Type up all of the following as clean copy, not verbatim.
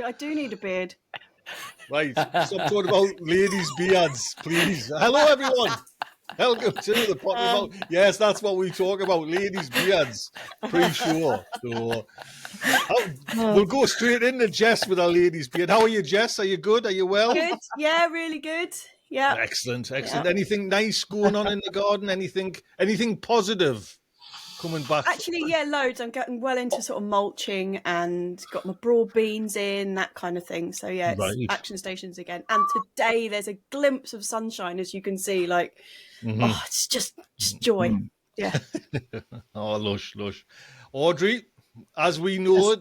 I do need a beard. Right, stop talking about ladies' beards, please. Hello, everyone. Welcome to the Potty Club. Yes, that's what we talk about, ladies' beards. Pretty sure. So, we'll go straight into Jess with our ladies' beard. How are you, Jess? Are you good? Are you well? Good. Yeah, really good. Yeah. Excellent. Yeah. Anything nice going on in the garden? Anything positive coming back? Actually, yeah, loads. I'm getting well into sort of mulching and got my broad beans in, that kind of thing. So yeah, it's action stations again. And today there's a glimpse of sunshine, as you can see. Like, oh, it's just joy. Yeah. Oh, lush. Audrey, as we know,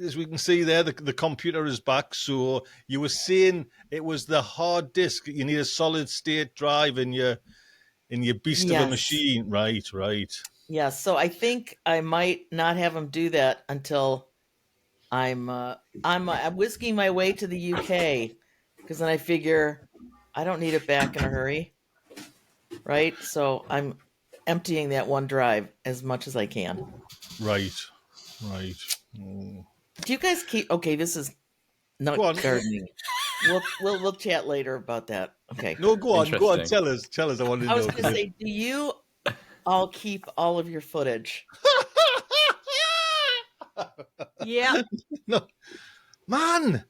as we can see there, the computer is back. So you were saying it was the hard disk. You need a solid state drive in your beast of a machine. Right. Yeah, so I think I might not have them do that until I'm whisking my way to the UK, because then I figure I don't need it back in a hurry, right? So I'm emptying that one drive as much as I can. Right. Mm. Do you guys keep? Okay, this is not gardening. We'll chat later about that. Okay. No, go on. Tell us. I want to know. I was going to say, do you all keep all of your footage? Yeah. No, man.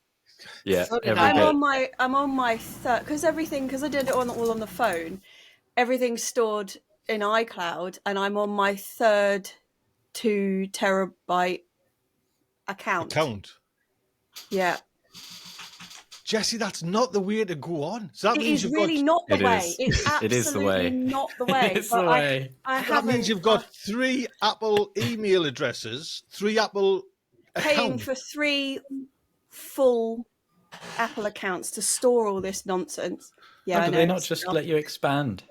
Yeah. So I'm on my third, because I did it all on the phone. Everything's stored in iCloud, and I'm on my third 2 terabyte account. Yeah. Jesse, that's not the way to go on. So that means you've really not the way. It's absolutely not the way. It's the way. That means you've got 3 Apple email addresses, 3 Apple paying for 3 full Apple accounts to store all this nonsense. Yeah, Why do they not just let you expand?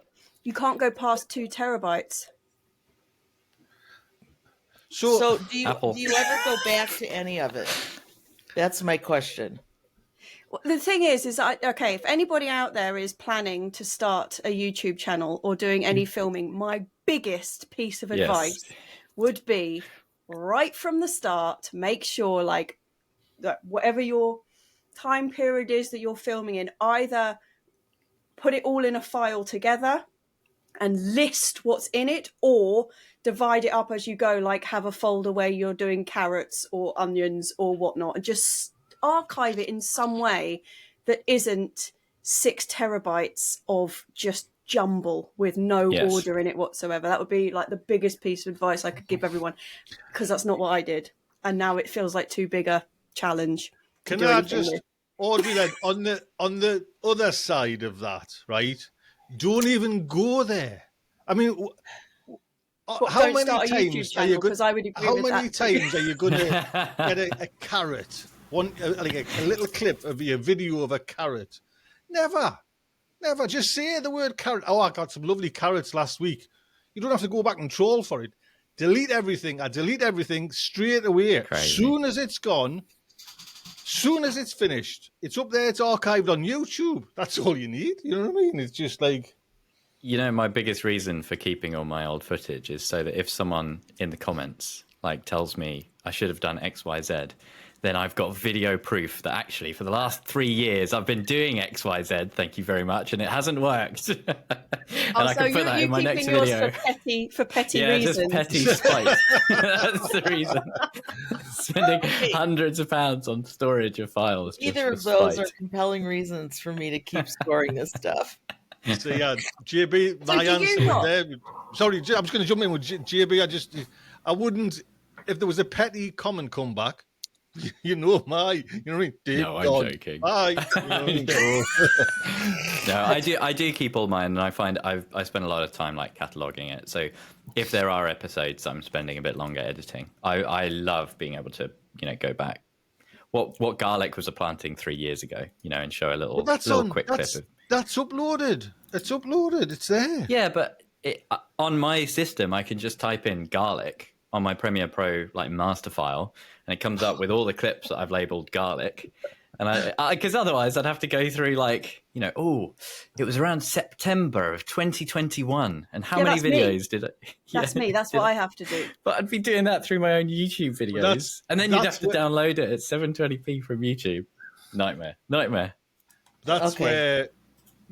You can't go past 2 terabytes. So do you ever go back to any of it? That's my question. Well, the thing is if anybody out there is planning to start a YouTube channel or doing any filming, my biggest piece of advice would be right from the start, make sure that whatever your time period is that you're filming in, either put it all in a file together and list what's in it, or divide it up as you go, like have a folder where you're doing carrots or onions or whatnot, and just archive it in some way that isn't 6 terabytes of just jumble with no order in it whatsoever. That would be like the biggest piece of advice I could give everyone, because that's not what I did, and now it feels like too big a challenge. Can I just, Audrey, then on the other side of that, right? Don't even go there. I mean, how many times are you going to get a carrot? Like a little clip of a video of a carrot. Never. Just say the word carrot. Oh, I got some lovely carrots last week. You don't have to go back and troll for it. Delete everything. I delete everything straight away. Crazy. Soon as it's gone, soon as it's finished, it's up there, it's archived on YouTube. That's all you need. You know what I mean? It's just like... My biggest reason for keeping all my old footage is so that if someone in the comments tells me I should have done X, Y, Z, then I've got video proof that actually for the last 3 years I've been doing X, Y, Z, thank you very much, and it hasn't worked. And I can put that in my next video. For petty reasons. Just petty spite. That's the reason. Spending hundreds of pounds on storage of files. Either of those are compelling reasons for me to keep storing this stuff. So yeah, JB, my answer there. Sorry, I'm just going to jump in with JB. I wouldn't, if there was a petty comment come back. You know what I mean? No, I'm joking. Bye. You know what I mean? No, I do keep all mine, and I find I spend a lot of time cataloging it. So if there are episodes I'm spending a bit longer editing, I love being able to go back. What garlic was a planting 3 years ago, and show a little quick clip of. That's uploaded. It's uploaded. It's there. Yeah, but on my system, I can just type in garlic on my Premiere Pro master file, and it comes up with all the clips that I've labeled garlic, And I because otherwise I'd have to go through like, oh, it was around September of 2021. And how many videos did I? That's me. That's what I have to do. But I'd be doing that through my own YouTube videos. And then you'd have to download it at 720p from YouTube. Nightmare. That's where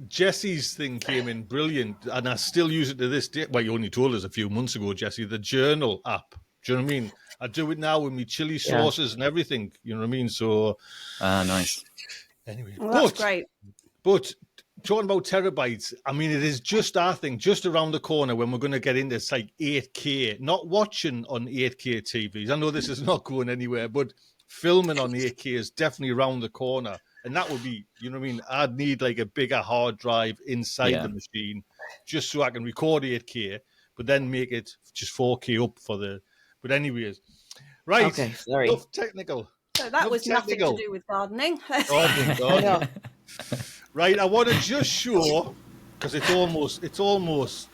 Jesse's thing came in brilliant. And I still use it to this day. Well, you only told us a few months ago, Jesse, the journal app. Do you know what I mean? I do it now with my chili sauces and everything. You know what I mean? So, nice. Anyway, well, that's great. But talking about terabytes, I mean, it is just our thing, just around the corner when we're going to get into it's like 8K. Not watching on 8K TVs. I know this is not going anywhere, but filming on 8K is definitely around the corner. And that would be, you know what I mean? I'd need like a bigger hard drive inside the machine just so I can record 8K, but then make it just 4K up for the. But anyways, right. Okay, sorry. Enough technical. So that was nothing to do with gardening. Right, I want to just show because it's almost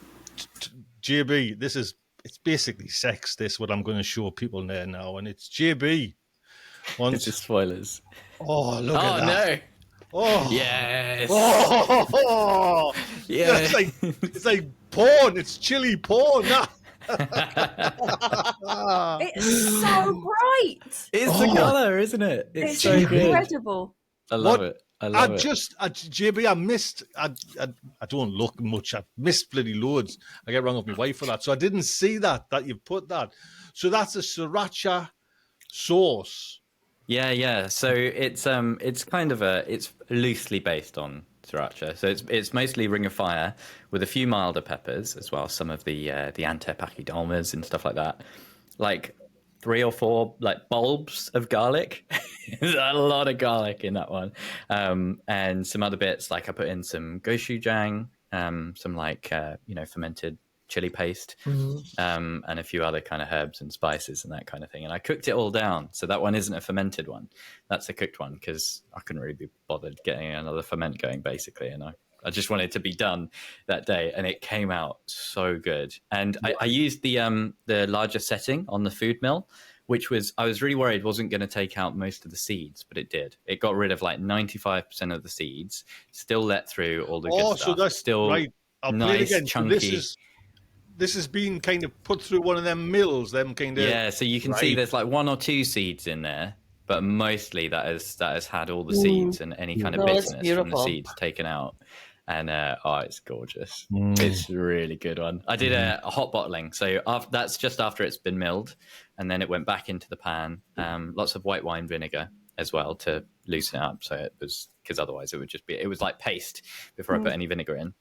JB. It's basically sex. This what I'm going to show people there now, and it's JB. It's just spoilers. Oh, look at that. Oh no! Oh yes! Oh yeah! It's like porn. It's chili porn. It's so bright. It's the color, isn't it? It's so incredible. Good. I love it. JB, I missed. I don't look much. I missed bloody loads. I get wrong with my wife for that, so I didn't see that you put that. So that's a sriracha sauce. Yeah. So it's kind of it's loosely based on sriracha. So it's mostly Ring of Fire with a few milder peppers as well. Some of the antepachydomas and stuff like that. Like 3 or 4 like bulbs of garlic. There's a lot of garlic in that one. And some other bits like I put in some gochujang, some like fermented chili paste, and a few other kind of herbs and spices and that kind of thing. And I cooked it all down. So that one isn't a fermented one. That's a cooked one because I couldn't really be bothered getting another ferment going basically. And I just wanted it to be done that day. And it came out so good. And I used the larger setting on the food mill, which I was really worried wasn't going to take out most of the seeds, but it did. It got rid of like 95% of the seeds, still let through all the good stuff. So that's still right. I'll nice, play it again. chunky. So this has been kind of put through one of them mills, them kind of. Yeah, so you can see there's like 1 or 2 seeds in there, but mostly that has had all the seeds and any kind of bitterness from the seeds taken out. And it's gorgeous. It's a really good one. I did a hot bottling, so that's just after it's been milled, and then it went back into the pan. Lots of white wine vinegar as well to loosen it up. So it was because otherwise it was like paste before I put any vinegar in.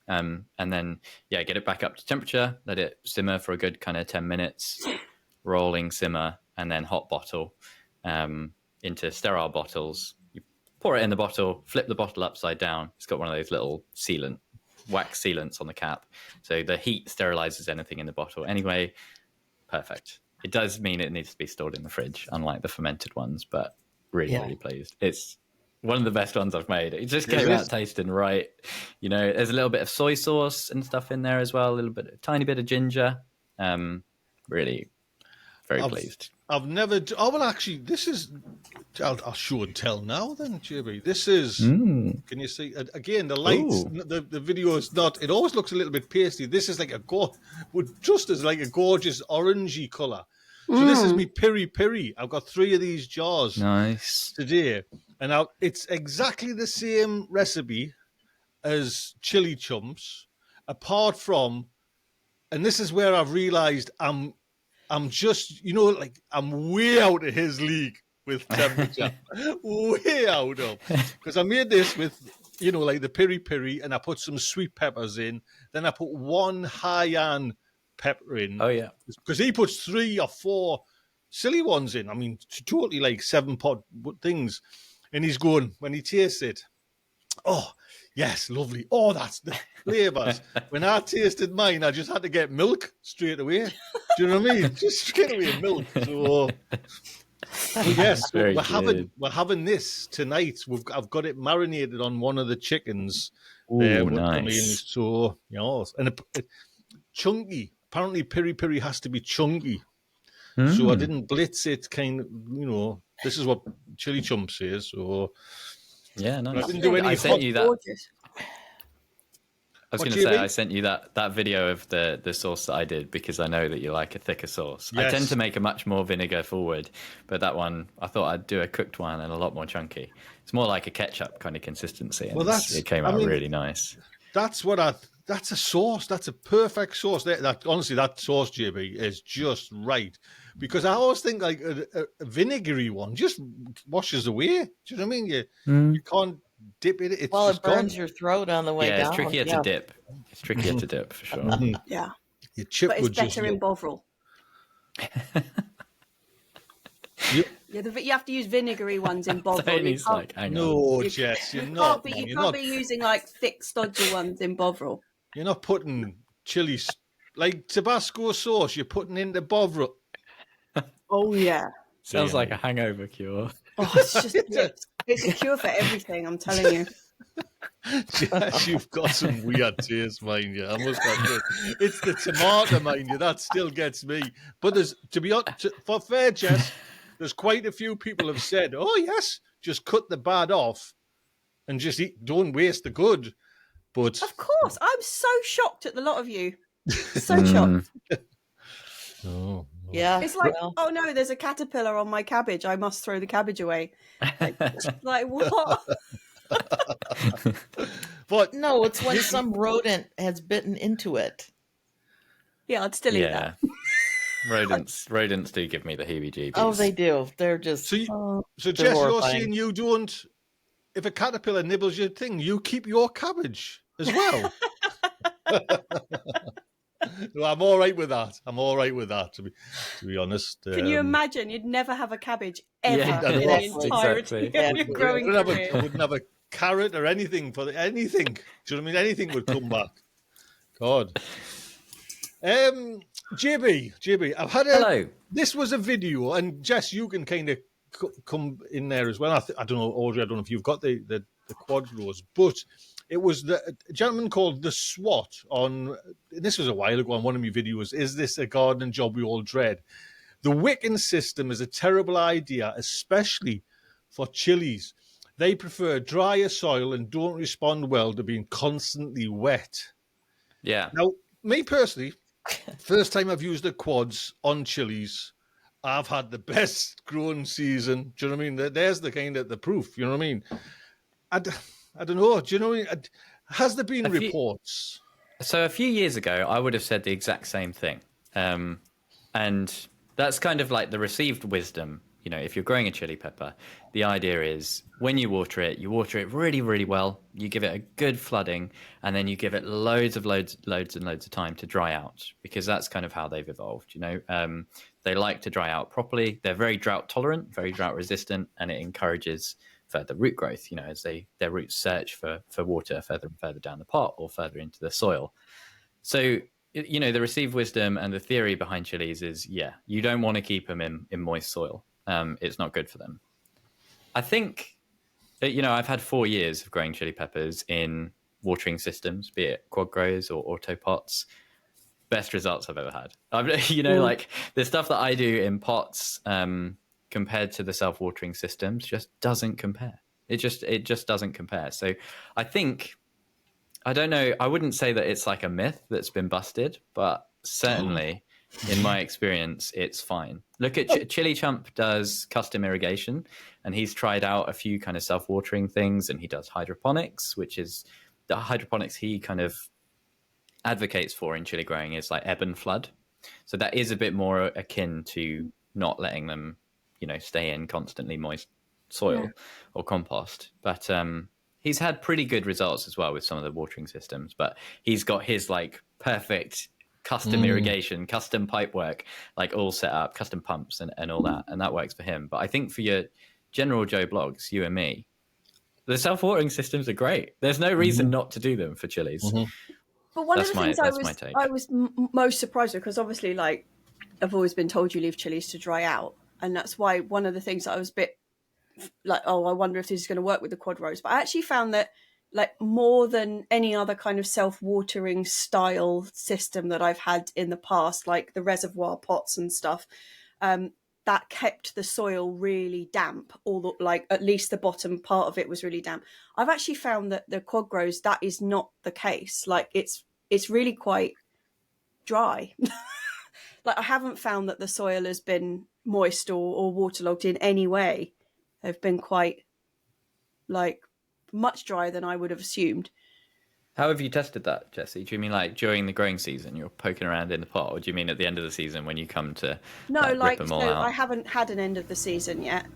And then get it back up to temperature, let it simmer for a good kind of 10 minutes, rolling simmer, and then hot bottle into sterile bottles. You pour it in the bottle, flip the bottle upside down. It's got one of those little wax sealants on the cap, so the heat sterilizes anything in the bottle anyway. Perfect. It does mean it needs to be stored in the fridge, unlike the fermented ones, but really pleased. It's one of the best ones I've made. It just came out tasting right. There's a little bit of soy sauce and stuff in there as well. A tiny bit of ginger. Really very pleased. I've never. Actually, this is. I'll show and tell now. Then, JB, this is. Can you see again the lights? The video is not. It always looks a little bit pasty. This is like just as like a gorgeous orangey color. So this is me piri piri. I've got 3 of these jars. Nice today. And it's exactly the same recipe as chili chumps, apart from, and this is where I've realised I'm just, I'm way out of his league with temperature, way out of, because I made this with, like the piri piri, and I put some sweet peppers in, then I put 1 cayenne pepper in. Oh yeah, because he puts 3 or 4 silly ones in. I mean, totally like 7-pot things. And he's going, when he tastes it, oh, yes, lovely. Oh, that's the flavours. When I tasted mine, I just had to get milk straight away. Do you know what I mean? Just straight away milk. So, yes, we're having this tonight. I've got it marinated on one of the chickens. Ooh, nice. So, and chunky. Apparently, piri piri has to be chunky. So I didn't blitz it, kind of, This is what Chili Chump says. So yeah, nice. I didn't do any I sent you that. Gorgeous. I was What, going to say, GB? I sent you that video of the sauce that I did because I know that you like a thicker sauce. Yes. I tend to make a much more vinegar forward, but that one, I thought I'd do a cooked one and a lot more chunky. It's more like a ketchup kind of consistency, and it came out really nice. That's a sauce. That's a perfect sauce. Honestly, that sauce, JB, is just right. Because I always think like a vinegary one just washes away. Do you know what I mean? You can't dip it. It's Well, just it burns gone. your throat on the way down. Yeah, it's trickier to dip. It's trickier to dip for sure. Yeah. Your chip But it's would just better in Bovril. You- Yeah, you have to use vinegary ones in Bovril. Tony's like, hang on. No, Jess, you're not. You You're can't not. be using like thick, stodgy ones in Bovril. You're not putting chili like Tabasco sauce. You're putting into Bovril. Oh yeah. Sounds like a hangover cure. Oh, it's a cure for everything. I'm telling you. Jess, you've got some weird taste, mind you. I must admit, it's the tomato, mind you, that still gets me. But for fair, Jess, there's quite a few people have said, "Oh yes, just cut the bad off and just eat. Don't waste the good." But Of course, I'm so shocked at the lot of you. So shocked. oh, Yeah. It's like, oh no, there's a caterpillar on my cabbage. I must throw the cabbage away. Like what? but No, it's when some rodent has bitten into it. Yeah, I'd still eat that. Rodents do give me the heebie-jeebies. Oh, they do. They're just so they're Jess, you're horrifying. saying you don't. If a caterpillar nibbles your thing, you keep your cabbage as well. No, I'm all right with that. To be honest. Can you imagine? You'd never have a cabbage ever Yeah, in the entirety exactly. of your growing I career. wouldn't have a carrot or anything for anything. Do you know what I mean? Anything would come back. God. JB, I've had Hello. This was a video, and Jess, you can kind of come in there as well. I don't know, Audrey. I don't know if you've got the quad rows, but it was a gentleman called the SWAT on. This was a while ago on one of my videos. Is this a gardening job we all dread? The wicking system is a terrible idea, especially for chilies. They prefer drier soil and don't respond well to being constantly wet. Yeah. Now, me personally, first time I've used the quads on chilies, I've had the best growing season. Do you know what I mean? There's the kind of the proof. You know what I mean? I don't know. Do you know what I mean? Has there been reports? So a few years ago, I would have said the exact same thing. And that's kind of like the received wisdom. You know, if you're growing a chili pepper, the idea is when you water it really, really well. You give it a good flooding, and then you give it loads and loads of time to dry out, because that's kind of how they've evolved. You know, they like to dry out properly. They're very drought tolerant, very drought resistant, and it encourages further root growth. You know, as their roots search for water further and further down the pot or further into the soil. So, you know, the received wisdom and the theory behind chilies is, you don't want to keep them in moist soil. It's not good for them. I think, you know, I've had 4 years of growing chili peppers in watering systems, be it quad grows or auto pots. Best results I've ever had. You know, like the stuff that I do in pots compared to the self-watering systems just doesn't compare. It just doesn't compare. So I think, I don't know, I wouldn't say that it's like a myth that's been busted, but certainly in my experience, it's fine. Look at Chili Chump does custom irrigation, and he's tried out a few kind of self-watering things, and he does hydroponics, which is the hydroponics he kind of advocates for in chili growing is like ebb and flood. So that is a bit more akin to not letting them, you know, stay in constantly moist soil or compost. But he's had pretty good results as well with some of the watering systems, but he's got his like perfect custom irrigation, custom pipe work, like all set up, custom pumps and all that. And that works for him. But I think for your general Joe blogs, you and me, the self-watering systems are great. There's no reason not to do them for chilies. But one That's of the things my I was most surprised with, because obviously, like, I've always been told you leave chilies to dry out. And that's why one of the things that I was a bit like, oh, I wonder if this is going to work with the quad rows. But I actually found that, like, more than any other kind of self-watering style system that I've had in the past, like the reservoir pots and stuff, that kept the soil really damp, or like at least the bottom part of it was really damp. I've actually found that the quad grows, that is not the case. Like it's really quite dry. Like I haven't found that the soil has been moist or waterlogged in any way. They've been quite like much drier than I would have assumed. How have you tested that, Jessie? Do you mean like during the growing season you're poking around in the pot, or do you mean at the end of the season when you come to rip them all out? I haven't had an end of the season yet.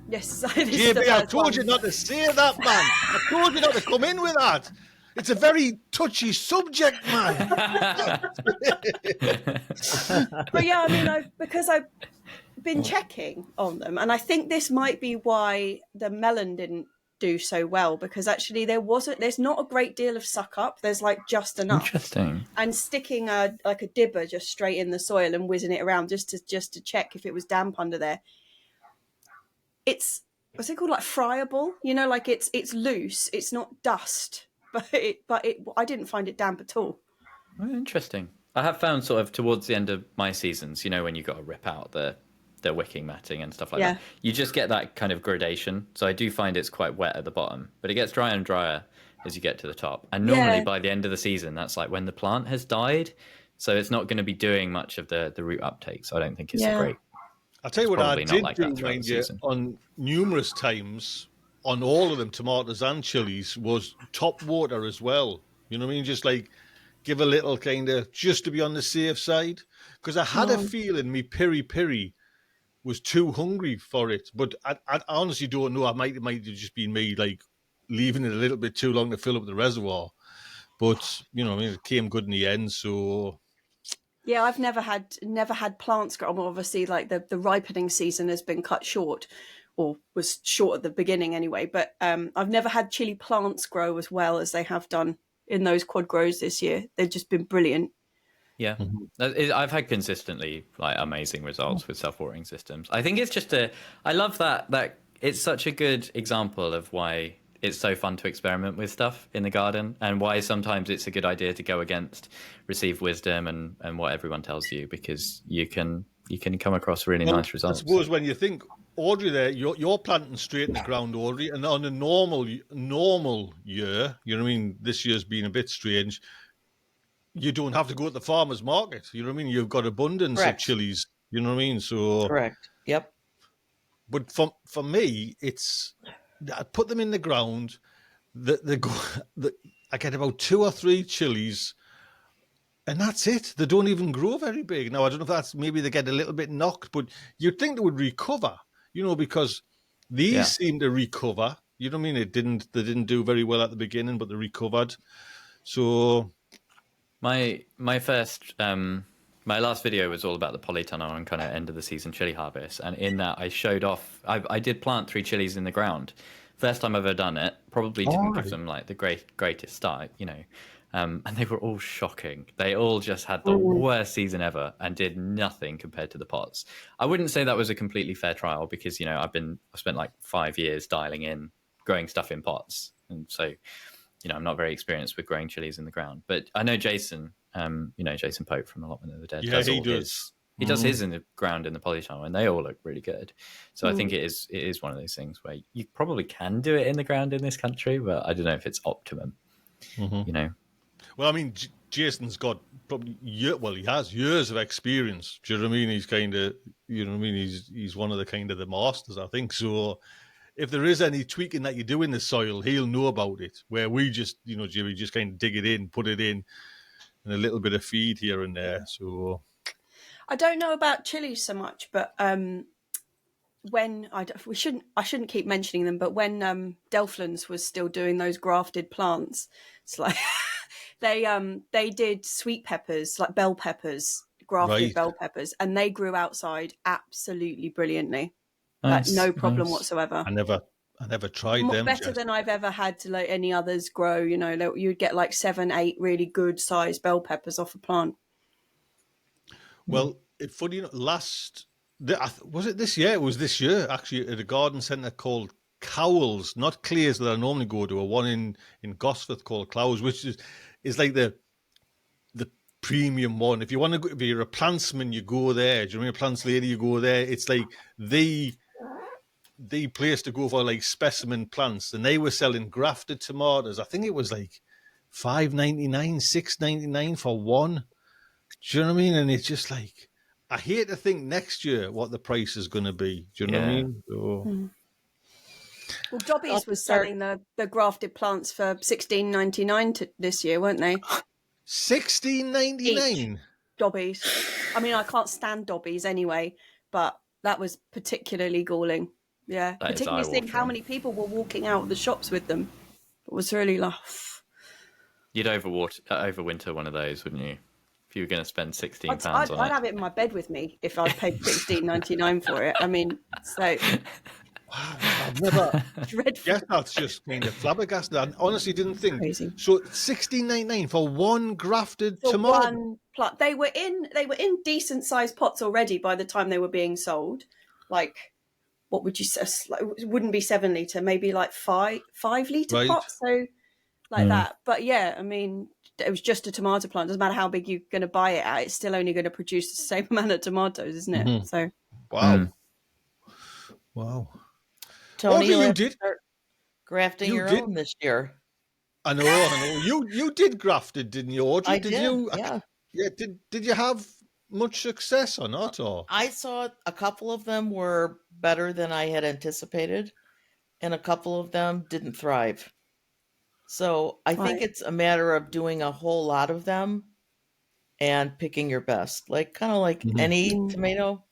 Yes, JB, I told you not to say that, man. I told you not to come in with that. It's a very touchy subject, man. But yeah, I mean, because I've been checking on them, and I think this might be why the melon didn't do so well, because actually there's not a great deal of suck up. There's like just enough. Interesting. And sticking a dibber just straight in the soil and whizzing it around just to check if it was damp under there. It's, what's it called, like friable? You know, like it's loose. It's not dust, but I didn't find it damp at all. Oh, interesting. I have found sort of towards the end of my seasons, you know, when you got to rip out the wicking matting and stuff like that, you just get that kind of gradation. So I do find it's quite wet at the bottom, but it gets drier and drier as you get to the top. And normally by the end of the season, that's like when the plant has died. So it's not going to be doing much of the root uptake. So I don't think it's a great. I'll tell you what I did like do, mind you, on numerous times, on all of them, tomatoes and chilies, was top water as well. You know what I mean? Just like give a little kind of, just to be on the safe side. Because I had a feeling me piri was too hungry for it. But I honestly don't know. It might have just been me like leaving it a little bit too long to fill up the reservoir. But, you know, I mean, it came good in the end, so... Yeah, I've never had plants grow. Well, obviously, like the ripening season has been cut short, or was short at the beginning anyway. But I've never had chili plants grow as well as they have done in those quad grows this year. They've just been brilliant. Yeah, I've had consistently like amazing results with self-watering systems. I think it's just I love that it's such a good example of why it's so fun to experiment with stuff in the garden, and why sometimes it's a good idea to go against received wisdom and what everyone tells you, because you can come across really nice results. I suppose when you think, Audrey, there you're planting straight in the ground, Audrey, and on a normal year, you know what I mean, this year's been a bit strange. You don't have to go to the farmer's market. You know what I mean? You've got abundance of chilies. You know what I mean? So correct. Yep. But for me, it's I put them in the ground. I get about 2 or 3 chilies, and that's it. They don't even grow very big. Now I don't know if that's maybe they get a little bit knocked, but you'd think they would recover. You know, because these seem to recover. You know what I mean? They didn't do very well at the beginning, but they recovered. So. My last video was all about the polytunnel and kind of end of the season chili harvest, and in that I showed off. I did plant 3 chilies in the ground. First time I've ever done it. Probably didn't give them like the greatest start, you know, and they were all shocking. They all just had the worst season ever and did nothing compared to the pots. I wouldn't say that was a completely fair trial, because you know I've spent like 5 years dialing in growing stuff in pots, and so. You know, I'm not very experienced with growing chilies in the ground, but I know Jason, Jason Pope from Allotment of the Dead. Yeah, he does. He does his in the ground in the polytunnel, and they all look really good. So I think it is one of those things where you probably can do it in the ground in this country, but I don't know if it's optimum. You know. Well, I mean, Jason's got probably he has years of experience. Do you know what I mean? He's kind of, you know what I mean? He's one of the masters, I think. So. If there is any tweaking that you do in the soil, he'll know about it. Where we just, you know, Jimmy, just kind of dig it in, put it in, and a little bit of feed here and there. So I don't know about chilies so much, but when I shouldn't keep mentioning them, but when Delphlands was still doing those grafted plants, it's like they did sweet peppers, like bell peppers, grafted bell peppers, and they grew outside absolutely brilliantly. Nice, like no problem whatsoever. I never tried them. Better than I've ever had to let any others grow. You know, you'd get like 7, 8 really good sized bell peppers off a plant. Well, it's funny, you know, was it this year? It was this year actually at a garden centre called Cowles, not Clears that I normally go to. A one in Gosforth called Clowes, which is like the premium one. If you want to go, if you're a plantsman, you go there. Do you know what I mean? A plants lady, you go there. It's like the place to go for like specimen plants, and they were selling grafted tomatoes. I think it was like $5.99, $6.99 for one. Do you know what I mean? And it's just like, I hate to think next year what the price is going to be. Do you know what I mean? So, Well, Dobby's was selling the grafted plants for $16.99 this year, weren't they? $16.99. Dobby's. I mean, I can't stand Dobby's anyway, but that was particularly galling. Yeah, That is particularly seeing how eye-watering. many people were walking out of the shops with them. It was really like. You'd overwinter one of those, wouldn't you? If you were going to spend £16 on it. I'd have it in my bed with me if I paid $16.99 for it. I mean, so. Wow, I've never. Dreadful. Yes, that's just kind of flabbergasted. I honestly didn't think. Crazy. So $16.99 for one grafted For tomato. one plant. They were in decent sized pots already by the time they were being sold. Like, what would you say? It wouldn't be 7 litre, maybe like 5 litre Right. pots. So like that. But yeah, I mean, it was just a tomato plant. Doesn't matter how big you're going to buy it at. It's still only going to produce the same amount of tomatoes, isn't it? So Wow. Wow. Tony, Audrey, you'll you have to did. start grafting You your did. own this year. I know. You did grafted, didn't you, Audrey? I did. You? Yeah. Yeah. Did you have much success or not? Or I saw a couple of them were better than I had anticipated, and a couple of them didn't thrive. So I think Right. it's a matter of doing a whole lot of them and picking your best. Like kind of like any tomato.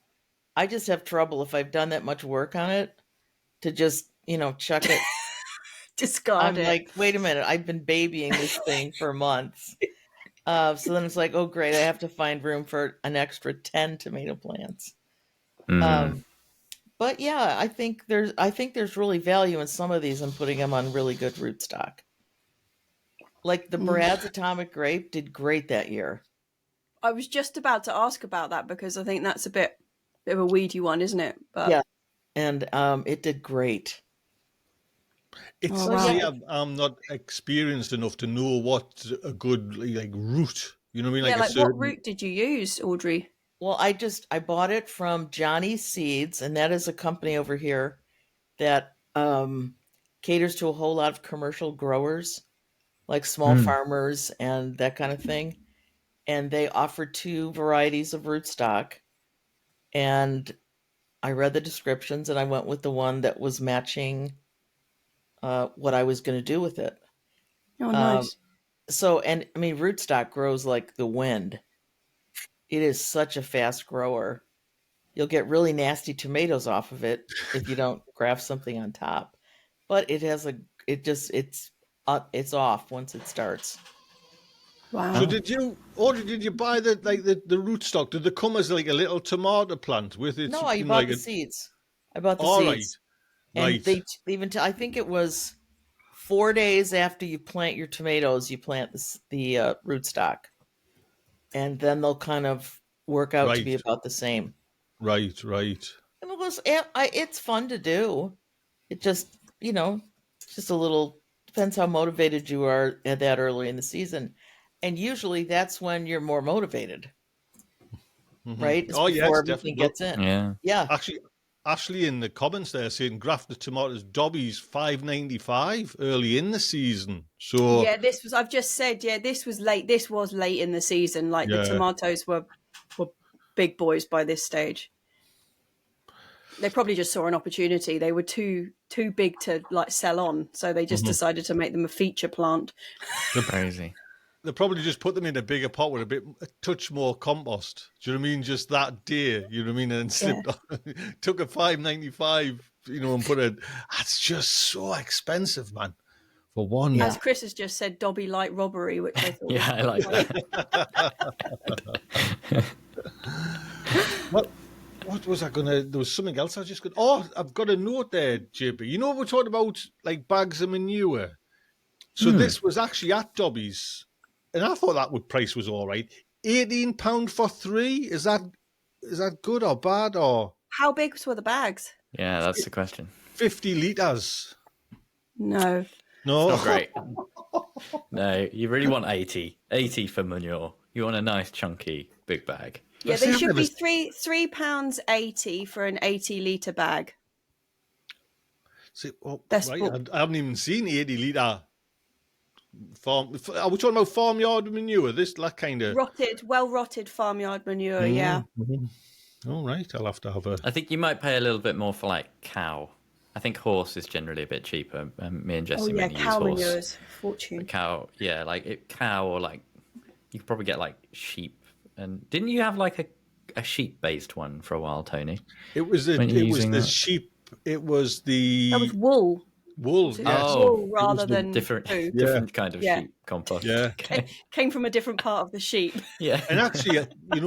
I just have trouble if I've done that much work on it to just, chuck it. discard I'm it. like, wait a minute, I've been babying this thing for months. So then it's like, oh great, I have to find room for an extra 10 tomato plants. But yeah, I think there's really value in some of these and putting them on really good rootstock. Like the Brad's Atomic Grape did great that year. I was just about to ask about that because I think that's a bit of a weedy one, isn't it? But Yeah. And it did great. it's wow. see, I'm not experienced enough to know what a good like root. You know what I mean? yeah, a like certain... what root did you use, Audrey? Well, I bought it from Johnny's Seeds, and that is a company over here that caters to a whole lot of commercial growers, like small farmers and that kind of thing. And they offered 2 varieties of rootstock. And I read the descriptions, and I went with the one that was matching what I was going to do with it. Oh, nice. So, and I mean, rootstock grows like the wind. It is such a fast grower. You'll get really nasty tomatoes off of it if you don't graft something on top. But it has it's off once it starts. Wow. So did you buy the rootstock? Did they come as like a little tomato plant with it? No, I bought the seeds. I bought the All seeds. right. And Right. they even I think it was 4 days after you plant your tomatoes, you plant the rootstock. And then they'll kind of work out to be Right. about the same. Right. And it's fun to do. It just, just a little, depends how motivated you are at that early in the season. And usually that's when you're more motivated, right? It's Oh, yes, before everything definitely. gets in. Yeah. Actually, Ashley in the comments there saying grafted tomatoes, Dobby's $5.95 early in the season. So Yeah, I've just said, this was late. This was late in the season. Like the tomatoes were big boys by this stage. They probably just saw an opportunity. They were too big to like sell on, so they just decided to make them a feature plant. Crazy. they probably just put them in a bigger pot with a touch more compost. Do you know what I mean? Just that day, you know what I mean? And slipped on, took a $5.95, and put it. That's just so expensive, man. For one. Yeah. As Chris has just said, Dobby light robbery, which I thought I like that. What was I gonna? There was something else I was just going. Oh, I've got a note there, JP. We're talking about like bags of manure. So this was actually at Dobby's, and I thought that price was all right. £18 for 3. Is that good or bad or? How big were the bags? Yeah, that's the question. 50 litres. No. It's not great. No, you really want 80 for manure. You want a nice chunky big bag. Yeah, they should be £3.80 for an 80-litre bag. See, right, I haven't even seen 80-litre farm. Are we talking about farmyard manure? This that kind of rotted farmyard manure. Yeah. All right, I'll have to have a. I think you might pay a little bit more for like cow. I think horse is generally a bit cheaper. Me and Jesse mainly use cow horse. manure is fortune. Cow, yeah, like cow or like you could probably get like sheep. And didn't you have like a sheep-based one for a while, Tony? It was the sheep. It was the. That was wool. Wool, yes. Wool rather than different kind of sheep compost. Yeah, came from a different part of the sheep. Yeah, and actually, they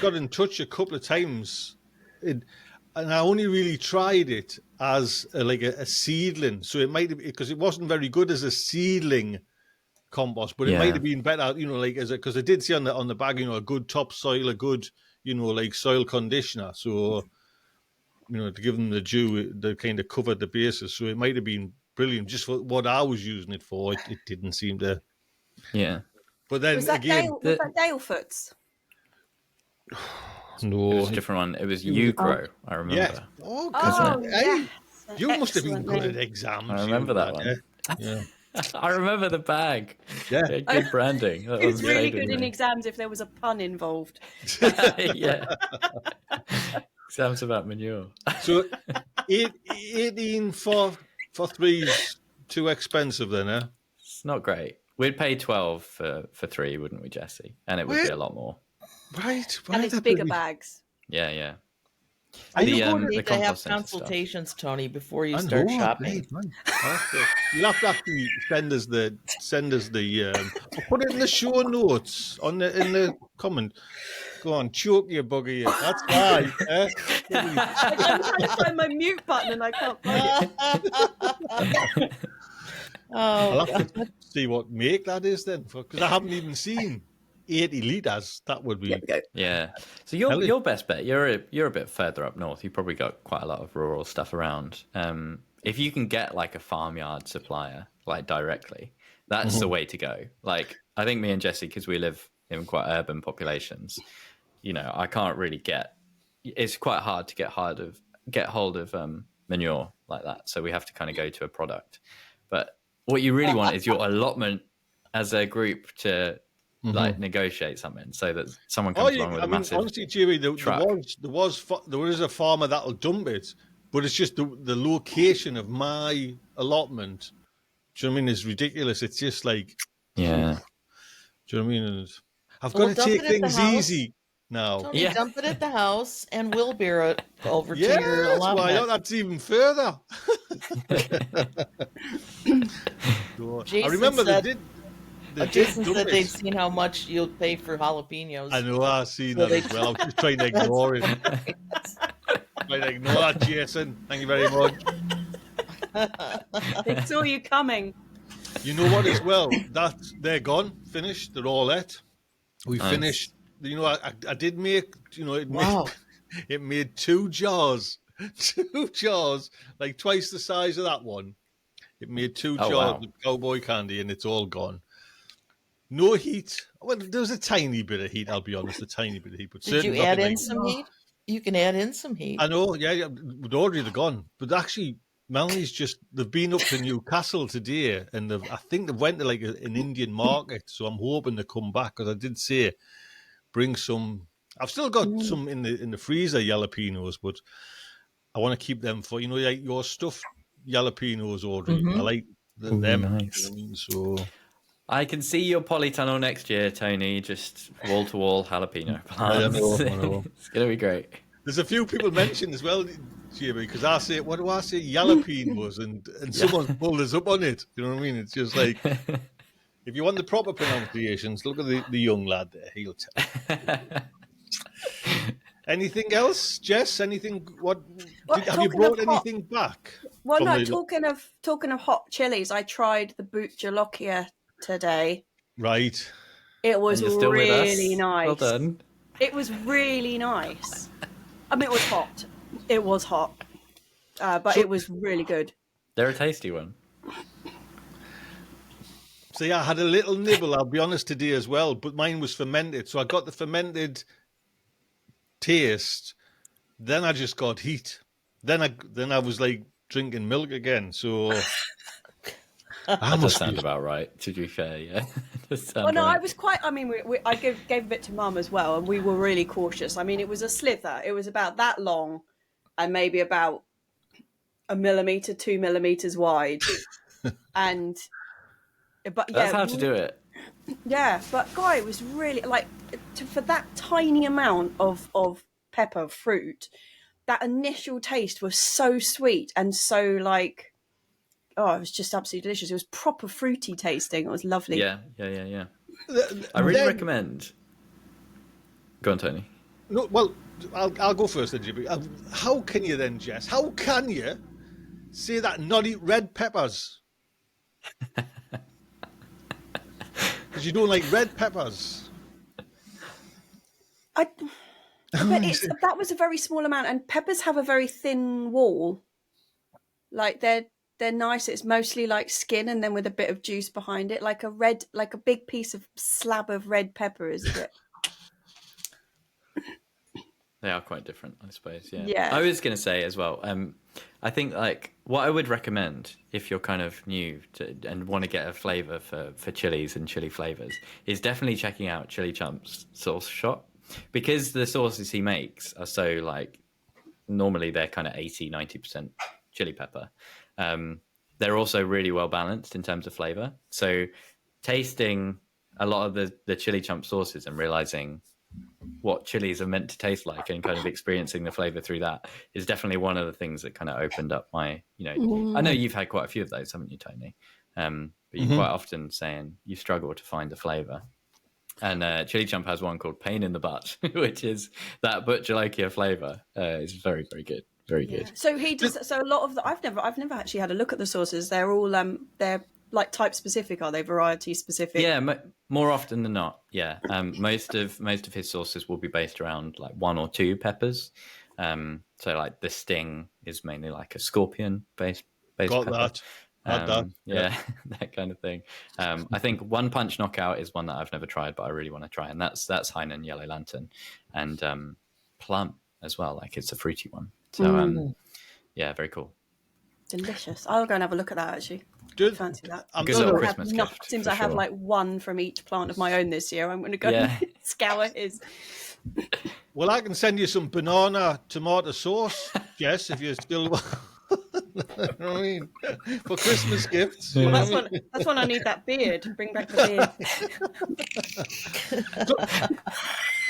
got in touch a couple of times, and I only really tried it as a seedling. So it might have, because it wasn't very good as a seedling compost, but it might have been better, because I did see on the bag, a good topsoil, a good, soil conditioner. So. To give them the due, they kind of covered the bases. So it might have been brilliant just for what I was using it for. It didn't seem to. Yeah. But then was that again, was that Dalefoots? No, it was a different one. It was Ugrow. I remember. Yes. Yes. You must have been good at exams. I remember that one. Yeah. I remember the bag. Yeah. Good branding. It was really good in exams if there was a pun involved. Yeah. Exams about manure. So 18 for 3 is too expensive then, eh? It's not great. We'd pay 12 for 3, wouldn't we, Jesse? And it would be a lot more. Right. And it's bigger bags. Yeah. You need to have consultations, Tony, before you start shopping. You'll have to actually send us the I'll put it in the show notes in the comment. Go on, choke you, bugger. That's why. I'm trying to find my mute button and I can't find it. I'll have to see what make that is then, because I haven't even seen 80 litres. That would be. Yeah. So your best bet. You're a bit further up north. You've probably got quite a lot of rural stuff around. If you can get like a farmyard supplier, like directly, that's the way to go. Like I think me and Jesse, because we live in quite urban populations. I can't really it's quite hard to get hold of manure like that. So we have to kind of go to a product. But what you really want is your allotment as a group to like negotiate something so that someone comes along with a massive honestly, Jerry, there is a farmer that'll dump it, but it's just the location of my allotment. Do you know what I mean? It's ridiculous. It's just like, yeah. Do you know what I mean? And I've got to take things easy now. Tony, dump it at the house and we'll bear it over to your allotment. Well, that's even further. I remember Jason said they'd seen how much you'll pay for jalapenos. I know, I've seen that as well. I'm just trying to ignore it. Trying to ignore that, Jason. Thank you very much. They saw you coming. You know what as well? They're gone, finished, they're all at. We finished. I did make, it made 2 jars. 2 jars, like twice the size of that one. It made 2 jars of cowboy candy and it's all gone. No heat. Well, there was a tiny bit of heat, I'll be honest, a tiny bit of heat. But did you add in some heat? You can add in some heat. I know, yeah, we'd already gone. But actually, Melanie's they've been up to Newcastle today and I think they went to like an Indian market. So I'm hoping to come back because I did say bring some. I've still got some in the freezer, jalapenos, but I want to keep them for, like your stuffed jalapenos, Audrey. I like them. Nice. So I can see your polytunnel next year, Tony. Just wall to wall jalapeno plants. I know. It's gonna be great. There's a few people mentioned as well, Jamie, because I say, what do I say? Jalapenos, and someone pulled us up on it. You know what I mean? It's just like, if you want the proper pronunciations, look at the young lad there. He'll tell. Anything else, Jess? Anything? Have you brought anything back? Well, no. Talking of hot chilies, I tried the Boot Jolokia today. Right. It was really nice. Well done. It was really nice. I mean, it was hot. It was hot, but it was really good. They're a tasty one. See, I had a little nibble, I'll be honest, today as well, but mine was fermented. So I got the fermented taste, then I just got heat. Then I was like drinking milk again. So That does sound about right, to be fair, yeah. Well, no, right. I was quite, I mean, I gave a bit to Mum as well, and we were really cautious. I mean, it was a slither. It was about that long and maybe about 1 millimetre, 2 millimetres wide. But yeah, that's how to do it. Yeah, but Guy, it was really like for that tiny amount of pepper fruit, that initial taste was so sweet and so like, oh, it was just absolutely delicious. It was proper fruity tasting. It was lovely. Yeah. I really recommend. Go on, Tony. No, well, I'll go first then, Jimmy. How can you then, Jess? How can you say that not eat red peppers? Because you don't like red peppers. But that was a very small amount, and peppers have a very thin wall. Like they're nice. It's mostly like skin, and then with a bit of juice behind it, like a big piece of slab of red pepper is a bit. They are quite different, I suppose. Yeah. I was going to say as well. I think like what I would recommend if you're kind of new and want to get a flavour for chilies and chili flavours is definitely checking out Chili Chump's sauce shop, because the sauces he makes are so like normally they're kind of 80-90% chili pepper. They're also really well balanced in terms of flavour. So tasting a lot of the Chili Chump sauces and realising what chilies are meant to taste like and kind of experiencing the flavor through that is definitely one of the things that kind of opened up my, I know you've had quite a few of those, haven't you, Tony? But you're quite often saying you struggle to find a flavor. And Chili Chump has one called Pain in the Butt, which is that butcherlokia flavor. It's very, very good. Very good. So he does. So a lot of I've never actually had a look at the sauces. They're all they're like type specific, are they? Variety specific? Yeah, more often than not. Yeah, most of his sauces will be based around like 1 or 2 peppers. So like the sting is mainly like a scorpion based Got pepper. that. Yeah, that kind of thing. I think One Punch Knockout is one that I've never tried, but I really want to try, and that's Hainan Yellow Lantern, and plum as well. Like it's a fruity one. So yeah, very cool. Delicious. I'll go and have a look at that actually. Good. Fancy that. Good little Christmas gift. Since I have like one from each plant of my own this year, I'm going to go and scour his. Well, I can send you some banana tomato sauce, Jess, if you're still. I mean, for Christmas gifts. Well, that's when I need that beard. Bring back the beard.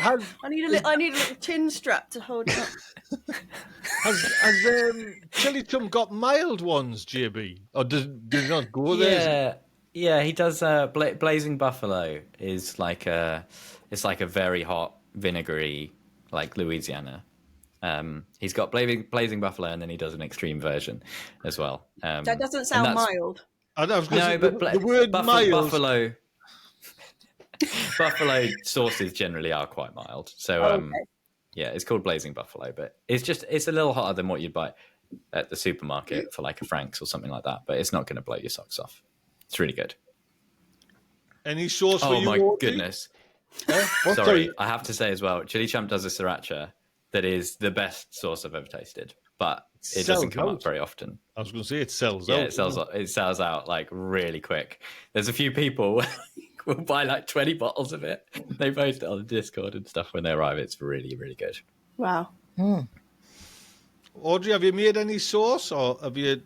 I need a little chin strap to hold it up. Has Chili Chum got mild ones, JB, or did it not go there? Yeah, he does. Blazing Buffalo is like it's like a very hot vinegary, like Louisiana. He's got Blazing Buffalo, and then he does an extreme version as well. That doesn't sound mild. I was going to say, the word mild. Buffalo sauces generally are quite mild. So yeah, it's called Blazing Buffalo, but it's a little hotter than what you'd buy at the supermarket for like a Frank's or something like that. But it's not going to blow your socks off. It's really good. Any sauce for you? Oh my goodness! Sorry, I have to say as well, Chili Chump does a sriracha that is the best sauce I've ever tasted, but it doesn't come up very often. I was going to say it sells out. Yeah, it sells out like really quick. There's a few people will buy like 20 bottles of it. They post it on the Discord and stuff when they arrive. It's really, really good. Wow. Audrey, have you made any sauce, or have you?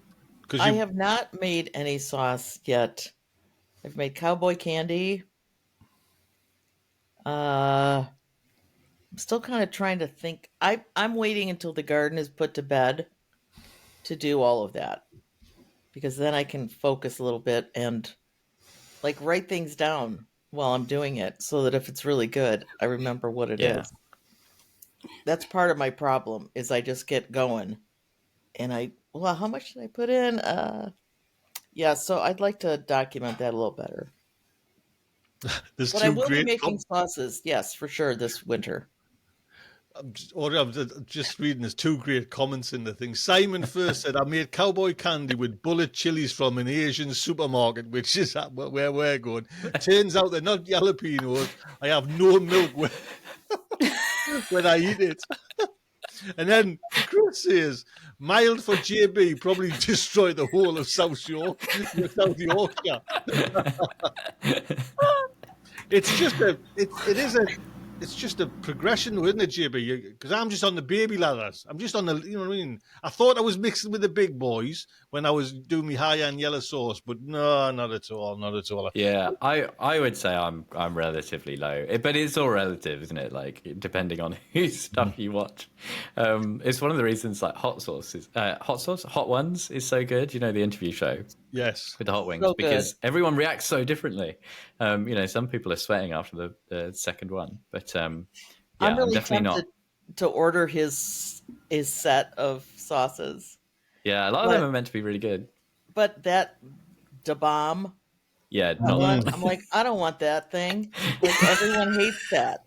I have not made any sauce yet. I've made cowboy candy. I'm still kind of trying to think. I'm waiting until the garden is put to bed to do all of that, because then I can focus a little bit and like write things down while I'm doing it, so that if it's really good, I remember what it is. That's part of my problem, is I just get going and how much did I put in? So I'd like to document that a little better. But I will be making sauces, yes, for sure, this winter. I'm just reading. There's two great comments in the thing. Simon first said, "I made cowboy candy with bullet chilies from an Asian supermarket, which is where we're going. Turns out they're not jalapenos. I have no milk when I eat it." And then Chris says, "Mild for JB, probably destroy the whole of South Yorkshire." It's just a progression, isn't it, JB? Because I'm just on the baby ladders. I'm just on the, you know what I mean? I thought I was mixing with the big boys when I was doing my high-end yellow sauce, but no, not at all, not at all. Yeah, I would say I'm relatively low, but it's all relative, isn't it? Like depending on whose stuff you watch. It's one of the reasons like Hot Ones is so good. You know, the interview show. Yes, with the hot wings, So because everyone reacts so differently. You know, some people are sweating after the second one, but I'm really definitely tempted to order his set of sauces. Yeah, a lot of them are meant to be really good. But that da bomb, I'm like, I don't want that thing. Like, everyone hates that.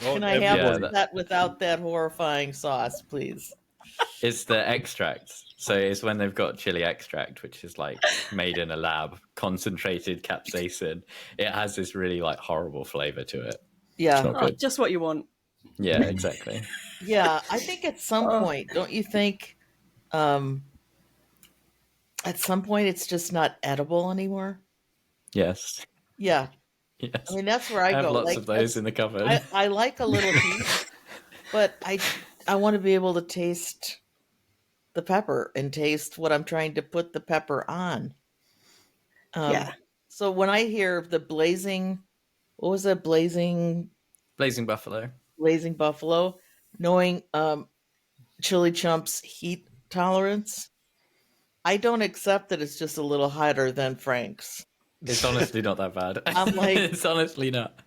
Can I have that without that horrifying sauce, please? It's the extract. So it's when they've got chili extract, which is like made in a lab, concentrated capsaicin. It has this really like horrible flavor to it. Yeah. Just what you want. Yeah, exactly. Yeah, I think at some point, don't you think at some point it's just not edible anymore? Yes. Yeah. Yes. I mean, that's where I have go. lots of those in the cupboard. I like a little heat, but I want to be able to taste the pepper and taste what I'm trying to put the pepper on. So when I hear the blazing, what was that? Blazing buffalo. Blazing buffalo, knowing Chili Chump's heat tolerance, I don't accept that it's just a little hotter than Frank's. It's honestly not that bad. I'm like, it's honestly not.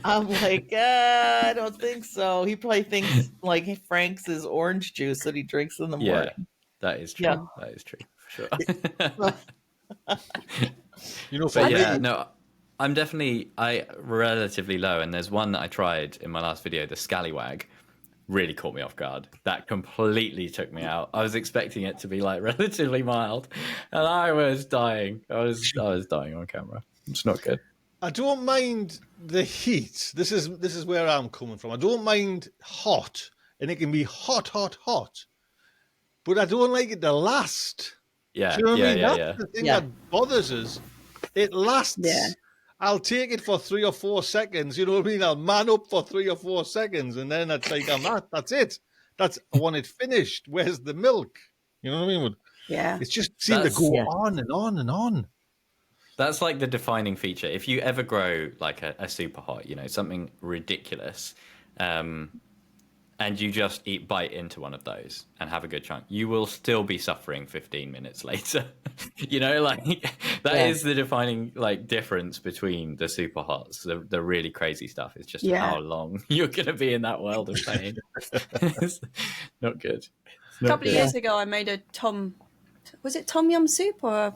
I'm like, I don't think so. He probably thinks like Frank's is orange juice that he drinks in the morning. Yeah, that is true. Yeah. That is true for sure. You know, but yeah, no, I'm relatively low, and there's one that I tried in my last video, the scallywag, really caught me off guard. That completely took me out. I was expecting it to be like relatively mild, and I was dying. I was dying on camera. It's not good. I don't mind the heat. This is where I'm coming from. I don't mind hot, and it can be hot, but I don't like it to last. Yeah, do you know what I mean? That's the thing that bothers us. It lasts. Yeah. I'll take it for 3 or 4 seconds. You know what I mean? I'll man up for 3 or 4 seconds, and then it's like that's it. I want it finished. Where's the milk? You know what I mean? Yeah. It's just seemed to go on and on and on. That's like the defining feature. If you ever grow like a super hot, you know, something ridiculous, and you just bite into one of those and have a good chunk, you will still be suffering 15 minutes later. You know, like that is the defining like difference between the super hots, the really crazy stuff. It's just how long you're going to be in that world of pain. It's not good. A couple of years ago, I made a tom yum soup, or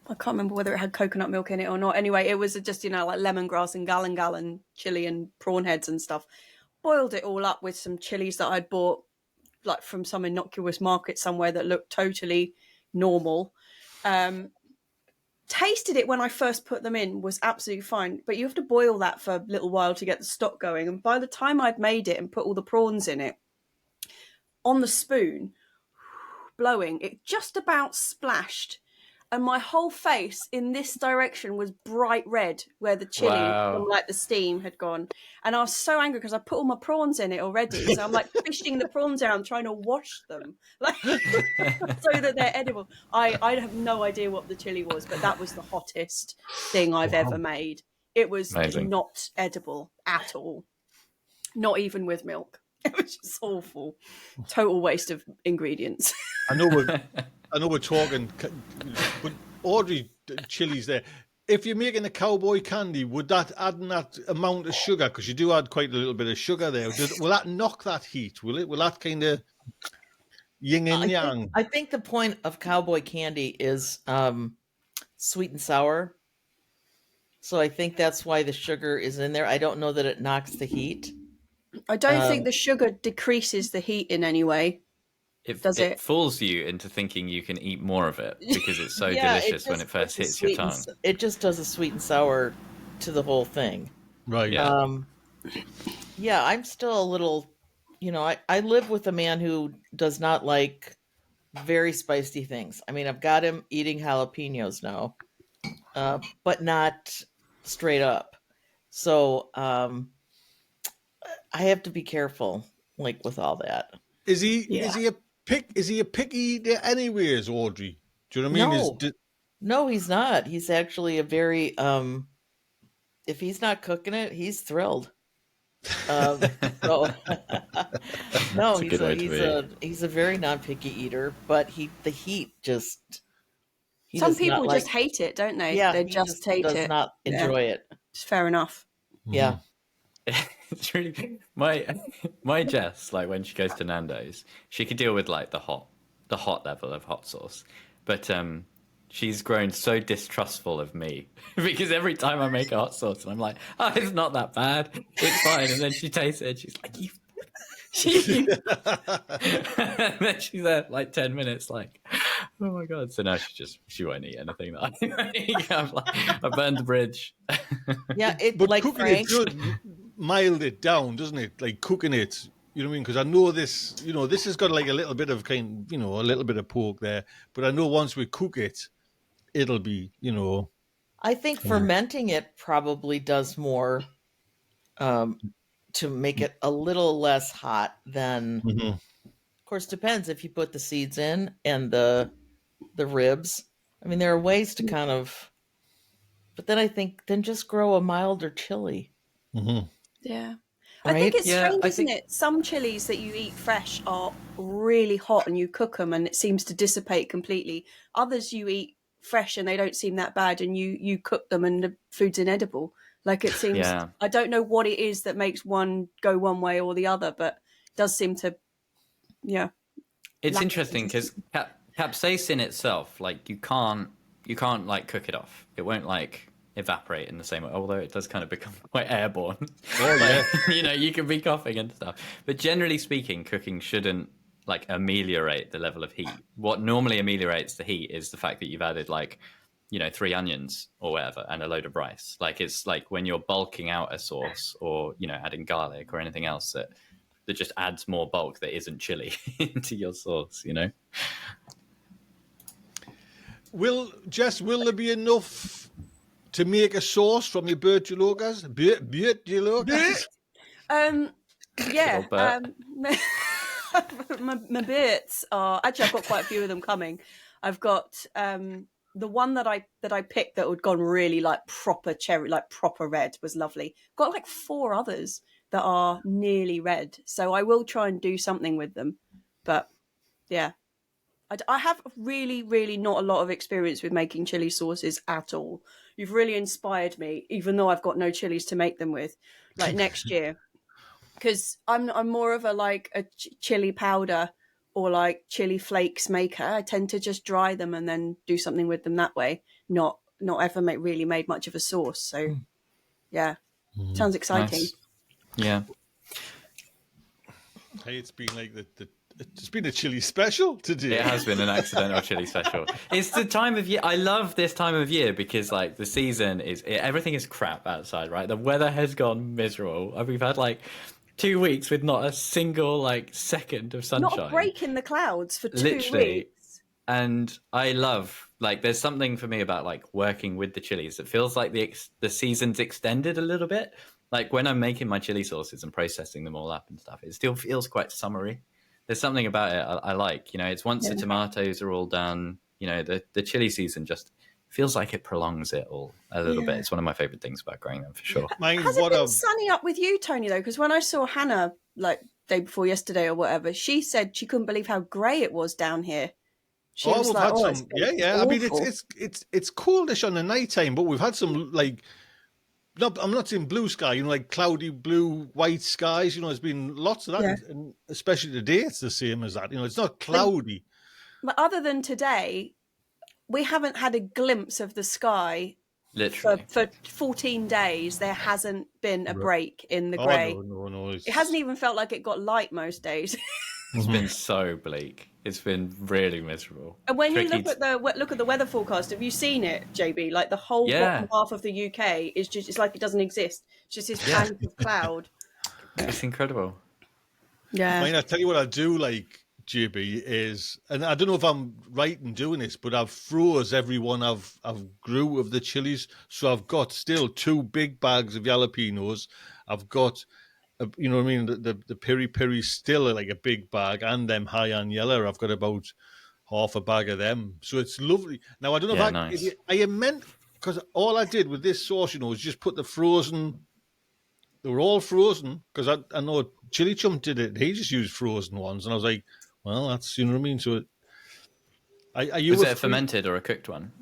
I can't remember whether it had coconut milk in it or not. Anyway, it was just, you know, like lemongrass and gallon chili and prawn heads and stuff. Boiled it all up with some chilies that I'd bought like from some innocuous market somewhere that looked totally normal. Tasted it when I first put them in, was absolutely fine, but you have to boil that for a little while to get the stock going. And by the time I'd made it and put all the prawns in it, on the spoon, blowing, it just about splashed. And my whole face in this direction was bright red, where the chili from like the steam had gone. And I was so angry because I put all my prawns in it already. So I'm like fishing the prawns out and trying to wash them, like so that they're edible. I have no idea what the chili was, but that was the hottest thing I've ever made. It was not edible at all, not even with milk. It was just awful. Total waste of ingredients. I know we're talking, but Audrey, chilies there. If you're making a cowboy candy, would that add that amount of sugar? Because you do add quite a little bit of sugar there. Will that knock that heat? Will it? Will that kind of yin and yang? I think the point of cowboy candy is sweet and sour. So I think that's why the sugar is in there. I don't know that it knocks the heat. I don't think the sugar decreases the heat in any way. Does it? It fools you into thinking you can eat more of it because it's so delicious when it first hits your tongue. It just does a sweet and sour to the whole thing. Right. Yeah. Yeah, I'm still a little, I live with a man who does not like very spicy things. I mean, I've got him eating jalapenos now, but not straight up. So I have to be careful, like with all that. Is he a picky eater anyways, Audrey? Do you know what I mean? No. No, he's not. He's actually a very if he's not cooking it, he's thrilled. So no, he's a very non-picky eater, but the heat just some people just hate it, don't they? Yeah, they just hate it. Does not enjoy it. It's fair enough. Yeah. It's really my Jess, like when she goes to Nando's, she could deal with like the hot level of hot sauce, but she's grown so distrustful of me because every time I make a hot sauce and I'm like, oh, it's not that bad, it's fine, and then she tastes it and she's like, you and then she's there like 10 minutes like, oh my god. So now she won't eat anything that I make. I'm like, I burned the bridge. Yeah, but like cooking Frank, it does mild it down, doesn't it? Like cooking it, you know what I mean? Because I know this, this has got like a little bit of a little bit of pork there, but I know once we cook it, it'll be, I think fermenting it probably does more to make it a little less hot than. Of course, depends if you put the seeds in and the ribs. I mean, there are ways to kind of, but then I think just grow a milder chili. Yeah. Right? I think it's strange, I isn't think- it? Some chilies that you eat fresh are really hot and you cook them and it seems to dissipate completely. Others you eat fresh and they don't seem that bad and you cook them and the food's inedible. Like it seems, I don't know what it is that makes one go one way or the other, but it does seem to, It's interesting because capsaicin itself, like you can't like cook it off. It won't like evaporate in the same way, although it does kind of become quite airborne. Oh yeah. You can be coughing and stuff. But generally speaking, cooking shouldn't like ameliorate the level of heat. What normally ameliorates the heat is the fact that you've added like 3 onions or whatever and a load of rice. Like it's like when you're bulking out a sauce or adding garlic or anything else that just adds more bulk that isn't chili into your sauce. Will there be enough to make a sauce from your bertullogas? Yeah. My birds are actually, I've got quite a few of them coming. I've got the one that I picked that had gone really like proper cherry, like proper red, was lovely. Got like 4 others that are nearly red, so I will try and do something with them. But yeah, I have really, really not a lot of experience with making chili sauces at all. You've really inspired me, even though I've got no chilies to make them with. Like next year, because I'm more of a chili powder or like chili flakes maker. I tend to just dry them and then do something with them that way. Not ever really made much of a sauce. So yeah, sounds exciting. Nice. Yeah. Hey, it's been like it's been a chili special today. It has been an accidental chili special. It's the time of year. I love this time of year because like the season everything is crap outside, right? The weather has gone miserable. We've had like 2 weeks with not a single like second of sunshine. Not a break in the clouds for 2 Literally. weeks. And I love there's something for me about like working with the chilies. It feels like the season's extended a little bit. Like when I'm making my chili sauces and processing them all up and stuff, it still feels quite summery. There's something about it I like. It's once the tomatoes are all done, the chili season just feels like it prolongs it all a little bit. It's one of my favorite things about growing them for sure. Has it been sunny up with you, Tony, though? Because when I saw Hannah like day before yesterday or whatever, she said she couldn't believe how grey it was down here. She was we've like, had some, yeah. I mean, it's coldish on the night time, but we've had some like. No, I'm not saying blue sky, like cloudy blue, white skies. There's been lots of that, and especially today, it's the same as that. It's not cloudy. But other than today, we haven't had a glimpse of the sky Literally. For 14 days, there hasn't been a break in the grey. No. It hasn't even felt like it got light most days. It's been so bleak. It's been really miserable. And when you look at the weather forecast, have you seen it, JB? Like the whole bottom half of the UK is just, it's like it doesn't exist. It's just this bank of cloud. It's incredible. Yeah. I mean, I tell you what I do like, JB, is, and I don't know if I'm right in doing this, but I've froze every one I've grew of the chilies. So I've got still 2 big bags of jalapenos. I've got, you know what I mean, the piri piri still like a big bag, and them high on yellow. I've got about half a bag of them. So it's lovely. Now, I don't know if I meant, because all I did with this sauce, you know, was just put the frozen, they were all frozen, because I know Chili Chum did it. He just used frozen ones. And I was like, well, that's, you know what I mean? So was it a fermented or a cooked one?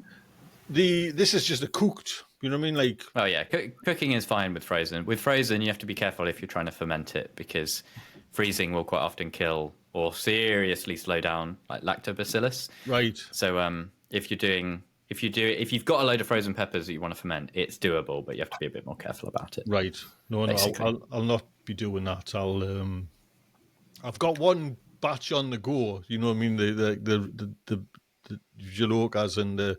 This is just a cooked, you know what I mean? Like, oh yeah, cooking is fine with frozen. With frozen, you have to be careful if you're trying to ferment it, because freezing will quite often kill or seriously slow down like lactobacillus. Right. So if you've got a load of frozen peppers that you want to ferment, it's doable, but you have to be a bit more careful about it. Right. No, I'll not be doing that. I've got one batch on the go. You know what I mean? The jalokas and the,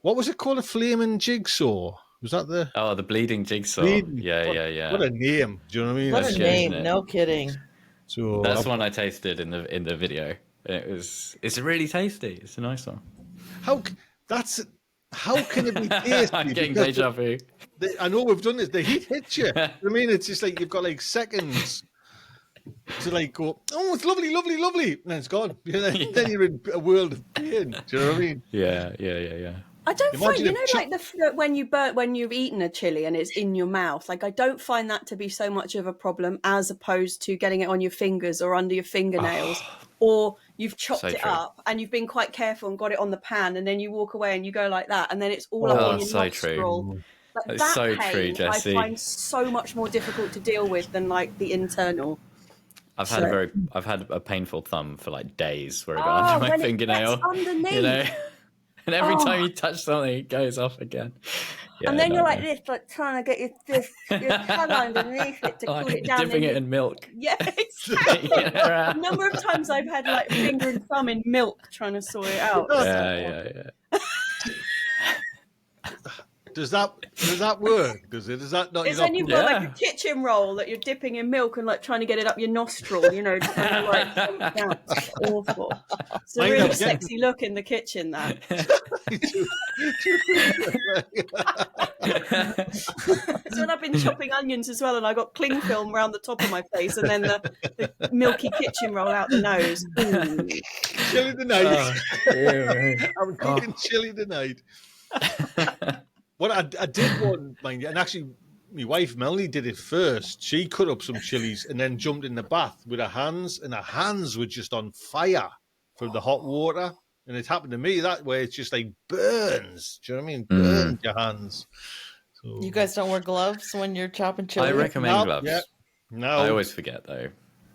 what was it called? A flaming jigsaw? Was that the? Oh, the bleeding jigsaw. Yeah. What a name! Do you know what I mean? What a name! No kidding. So that's one I tasted in the video. It's really tasty. It's a nice one. How can it be tasty? I'm getting deja vu. I know we've done this. The heat hits you. I mean, it's just like you've got like seconds to like go, oh, it's lovely, lovely, lovely, and then it's gone. Then you're in a world of pain. Do you know what I mean? Yeah. I don't find, like when you've eaten a chili and it's in your mouth, like I don't find that to be so much of a problem as opposed to getting it on your fingers or under your fingernails, or you've chopped it up and you've been quite careful and got it on the pan, and then you walk away and you go like that, and then it's all up on your nostril. True. Like, That's so pain, true, Jessie. I find so much more difficult to deal with than like the internal. I've had a painful thumb for like days where it got under my fingernail. Underneath. You know? And every time you touch something, it goes off again. Yeah, and then you're like this, like trying to get your tongue underneath it to cool it down. Dipping it in milk. Yeah, exactly. The number of times I've had like finger and thumb in milk trying to sort it out. Yeah. Does that work? Does that not? It's when you've got like a kitchen roll that you're dipping in milk and like trying to get it up your nostril, you know, trying to like it's awful. It's a really sexy look in the kitchen, that. So when I've been chopping onions as well, and I got cling film around the top of my face, and then the milky kitchen roll out the nose. Chili tonight. I'm cooking chili tonight. What I did one, mind you, and actually my wife Melanie did it first. She cut up some chilies and then jumped in the bath with her hands, and her hands were just on fire from the hot water. And it happened to me that way. It's just like burns. Do you know what I mean? Burns your hands. So, you guys don't wear gloves when you're chopping chili? I recommend gloves. Yeah. No. I always forget though.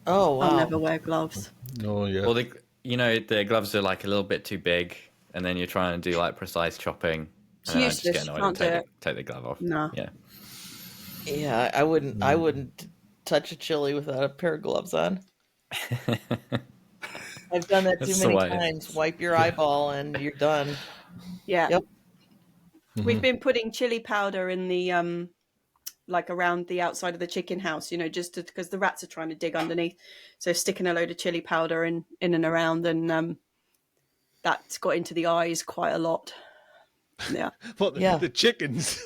Oh, wow. I'll never wear gloves. No, yeah. Well, the gloves are like a little bit too big, and then you're trying to do like precise chopping. It's I useless. just get annoyed and take the glove off. No. Yeah, I wouldn't touch a chili without a pair of gloves on. I've done that too many times. Wipe your eyeball and you're done. Yeah. Yep. We've been putting chili powder in the like around the outside of the chicken house, you know, just because the rats are trying to dig underneath. So sticking a load of chili powder in and around, and that's got into the eyes quite a lot. Yeah. The chickens.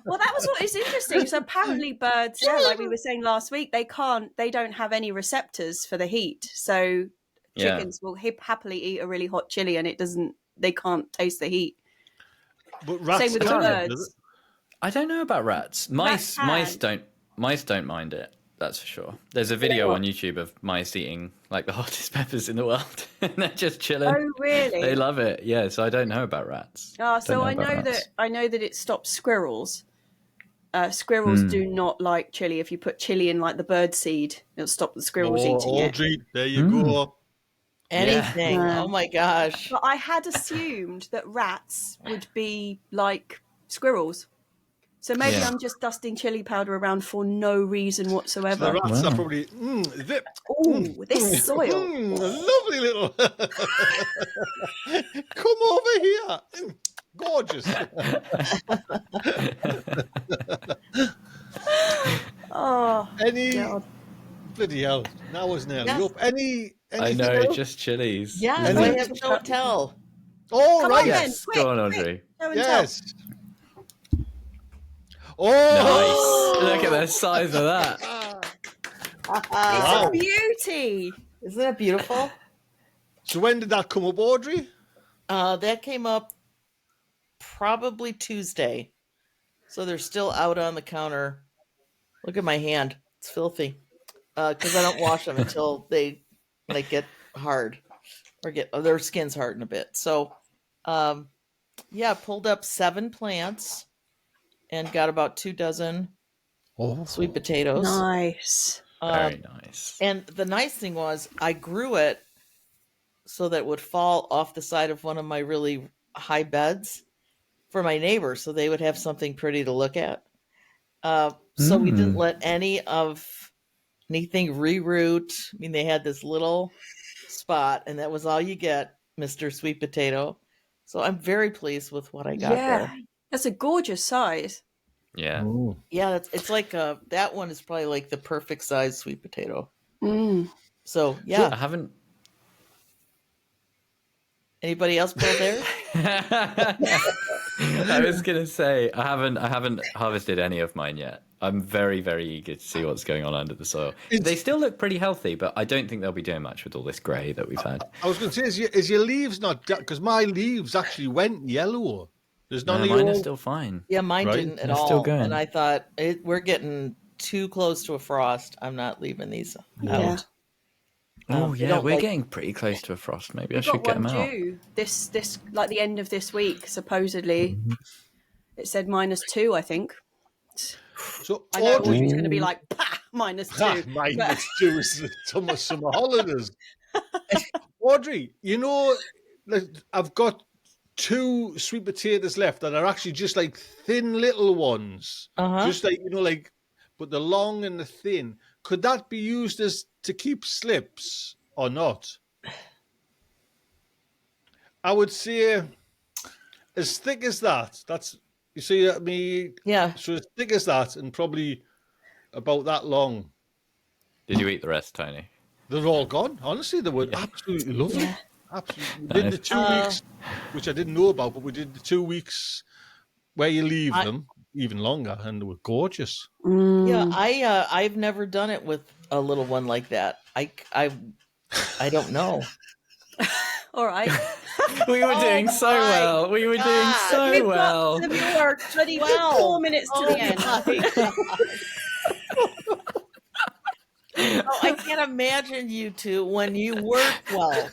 Well, that was what is interesting. So apparently birds, like we were saying last week, they don't have any receptors for the heat. So chickens will happily eat a really hot chili, and they can't taste the heat. But rats, same with birds. I don't know about rats. Mice don't mind it. That's for sure. There's a video on YouTube of mice eating like the hottest peppers in the world, and they're just chilling. Oh, really? They love it. Yeah. So I don't know about rats. So I know that it stops squirrels. Squirrels do not like chili. If you put chili in like the bird seed, it'll stop the squirrels eating it. Audrey, there you go. anything. Yeah. Oh my gosh. But I had assumed that rats would be like squirrels. So maybe I'm just dusting chili powder around for no reason So whatsoever. the rats are probably This soil. lovely little. Come over here, gorgeous. Oh, Any God. bloody hell! Now was nearly Yes. up. Anything I know, else? just chilies. Yes, I have show and tell. Oh, Come right. on then, Yes, quick, go on, quick. Audrey. Show and tell. Yes. Oh, Nice. Look at the size of that. It's a beauty. Isn't that beautiful? So when did that come up, Audrey? That came up probably Tuesday. So they're still out on the counter. Look at my hand. It's filthy. Because I don't wash them until they get hard or get their skin's hardened a bit. So, pulled up 7 plants and got about 2 dozen sweet potatoes. Nice. Very nice. And the nice thing was I grew it so that it would fall off the side of one of my really high beds for my neighbors, so they would have something pretty to look at. So we didn't let anything reroot. I mean, they had this little spot, and that was all you get, Mr. Sweet Potato. So I'm very pleased with what I got there. That's a gorgeous size. Yeah. Ooh. Yeah, it's like that one is probably like the perfect size sweet potato. So yeah. I haven't. Anybody else pull theirs? I was gonna say I haven't harvested any of mine yet. I'm very, very eager to see what's going on under the soil. They still look pretty healthy, but I don't think they'll be doing much with all this grey that we've had. I was going to say, is your leaves not? Because my leaves actually went yellow. There's none of mine your... are still fine. Yeah, mine Right. didn't at They're all. still going. And I thought we're getting too close to a frost. I'm not leaving these out. Oh they yeah, don't we're like- getting pretty close to a frost. Maybe I Got should get one them out. due this like the end of this week. Supposedly, it said -2. I think. So I know Audrey, Audrey's going to be like, "Pah, -2." -2 is the summer holidays. Audrey, you know, like, I've got 2 sweet potatoes left that are actually just like thin little ones. Just like, but the long and the thin. Could that be used as to keep slips or not? I would say as thick as that. That's, you see me? Yeah. So as thick as that and probably about that long. Did you eat the rest, Tony? They're all gone. Honestly, they were absolutely lovely. Absolutely. We did the 2 weeks, which I didn't know about, but we did the 2 weeks where you leave them even longer, and they were gorgeous. Yeah, I've never done it with a little one like that. I don't know. All right. We were doing so well. We were doing so We've well. got the viewer 24 minutes to the end. Oh, I can't imagine you two when you were 12.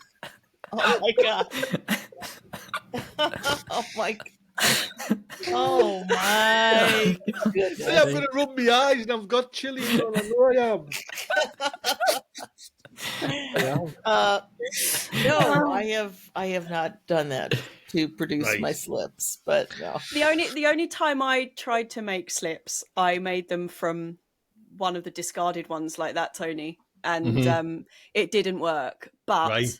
Oh my god. Oh my. Oh my goodness. See, I'm going to rub my eyes and I've got chili on. I know I am. No, I have not done that to produce my slips, but no. The only time I tried to make slips, I made them from one of the discarded ones like that, Tony, and it didn't work. But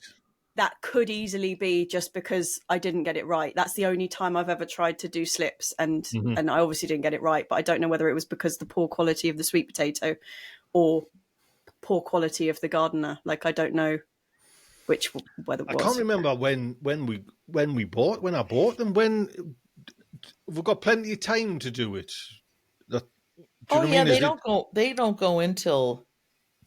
that could easily be just because I didn't get it right. That's the only time I've ever tried to do slips, and I obviously didn't get it right. But I don't know whether it was because the poor quality of the sweet potato or poor quality of the gardener. Like, I don't know whether it was. I can't remember when I bought them. When we've got plenty of time to do it. They don't go until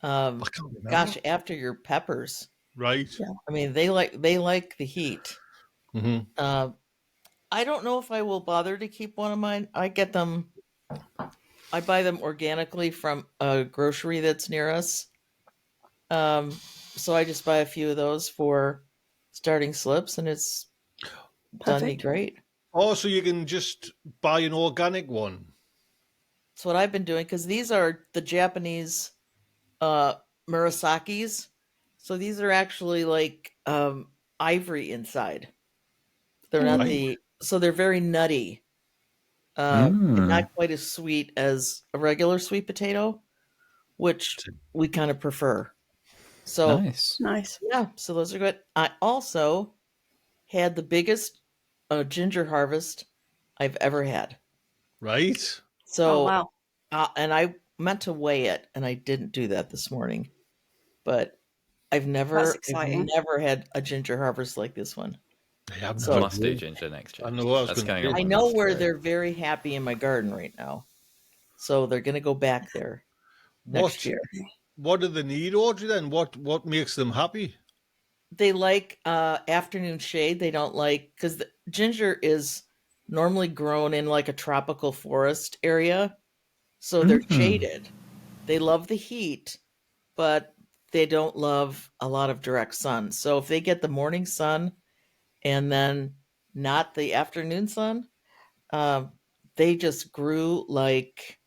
after your peppers. Right. Yeah. I mean, they like the heat. I don't know if I will bother to keep one of mine. I buy them organically from a grocery that's near us. So I just buy a few of those for starting slips, and it's done me great. Oh, so you can just buy an organic one. That's what I've been doing, because these are the Japanese Murasakis. So these are actually like ivory inside. They're not so they're very nutty. And not quite as sweet as a regular sweet potato, which we kind of prefer. So nice. Yeah, so those are good. I also had the biggest ginger harvest I've ever had. Right. So, wow. And I meant to weigh it, and I didn't do that this morning. But I've never had a ginger harvest like this one. I must do ginger next year. I know. I know where they're very happy in my garden right now, so they're going to go back there next year. What do they need, Audrey? Then what makes them happy? They like afternoon shade. They don't like, because the ginger is normally grown in like a tropical forest area, so they're shaded. They love the heat, but they don't love a lot of direct sun. So if they get the morning sun and then not the afternoon sun, they just grew like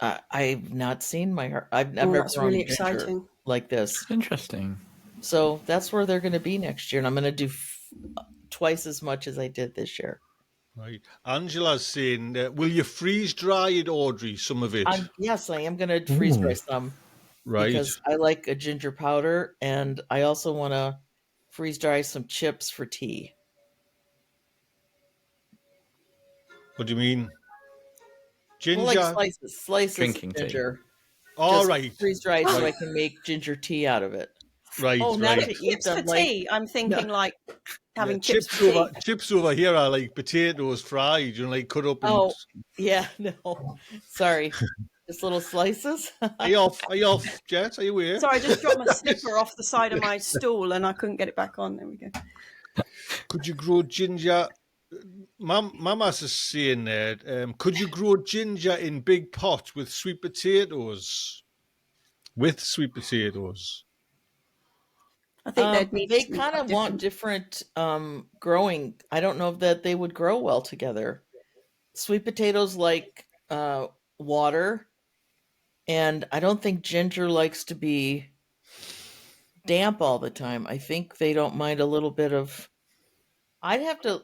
I've not seen I've never grown really ginger exciting. like this. Interesting. So that's where they're going to be next year, and I'm going to do twice as much as I did this year. Right. Angela's saying, will you freeze dry it, Audrey, some of it? Yes, I am going to freeze dry some. Right. Because I like a ginger powder, and I also want to freeze dry some chips for tea. What do you mean? Ginger? Well, like slices Drinking of ginger. tea. All right. Freeze dried so I can make ginger tea out of it. Right. Oh, right. now chips for tea. I'm thinking like having chips for tea. Chips over here are like potatoes fried, like cut up. Oh, yeah, no. Sorry. Just little slices. Are you off, Jet? Are you here? Sorry, I just dropped my slipper off the side of my stool and I couldn't get it back on. There we go. Could you grow ginger? Mama's is saying that. Could you grow ginger in big pots with sweet potatoes? I think they kind of want different growing. I don't know that they would grow well together. Sweet potatoes like water, and I don't think ginger likes to be damp all the time. I think they don't mind a little bit of. I'd have to.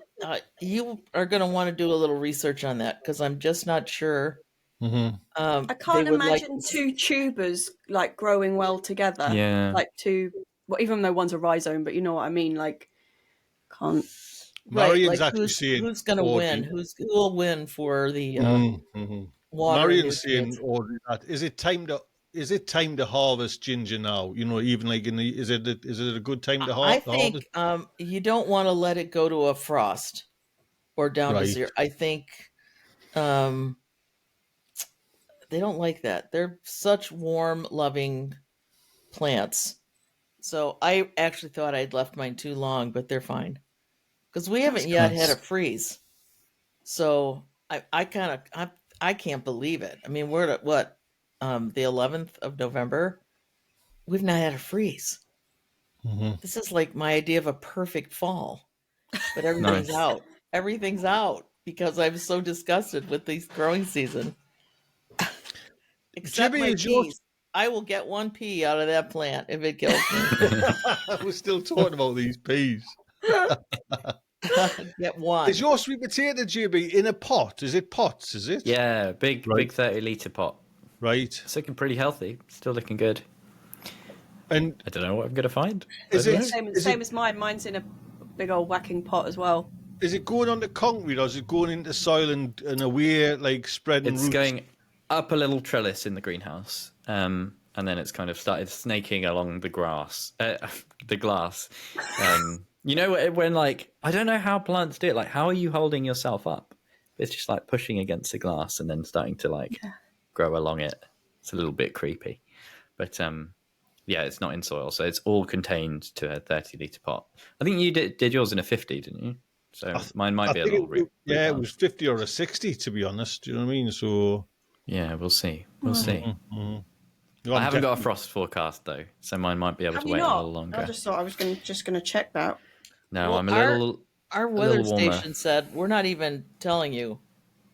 You are going to want to do a little research on that because I'm just not sure. Mm-hmm. I can't imagine two tubers like growing well together. Yeah, like two. Well, even though one's a rhizome, but you know what I mean. Like, can't. Marion's actually saying who's going to win? Who will win for the water? Marion's saying, Audrey, that is it time to harvest ginger now? Even like is it a good time to harvest? I think you don't want to let it go to a frost or down to zero. I think they don't like that. They're such warm, loving plants. So I actually thought I'd left mine too long, but they're fine because we haven't yet had a freeze. So I can't believe it. I mean, we're at what? The 11th of November. We've not had a freeze. Mm-hmm. This is like my idea of a perfect fall, but everything's out. Everything's out because I'm so disgusted with this growing season. Except my peas. I will get one pea out of that plant if it kills me. We're still talking about these peas. Get one. Is your sweet potato, JB, in a pot? Is it pots? Is it? Yeah, big 30-litre pot. Right. It's looking pretty healthy. Still looking good. And I don't know what I'm going to find. Is it same as mine? Mine's in a big old whacking pot as well. Is it going onto concrete or is it going into soil and away, like spreading roots? It's going up a little trellis in the greenhouse. And then it's kind of started snaking along the glass. When like, I don't know how plants do it. Like, how are you holding yourself up? It's just like pushing against the glass and then starting to like grow along it. It's a little bit creepy, but it's not in soil, so it's all contained to a 30-litre pot. I think you did yours in a 50, didn't you? So mine might be a little. It was 50 or a 60, to be honest. Do you know what I mean? So yeah, we'll see. We'll see. Mm-hmm. I haven't got a frost forecast though, so mine might be able to wait a little longer. I just thought I was just going to check that. No, I'm a little. Our weather station said we're not even telling you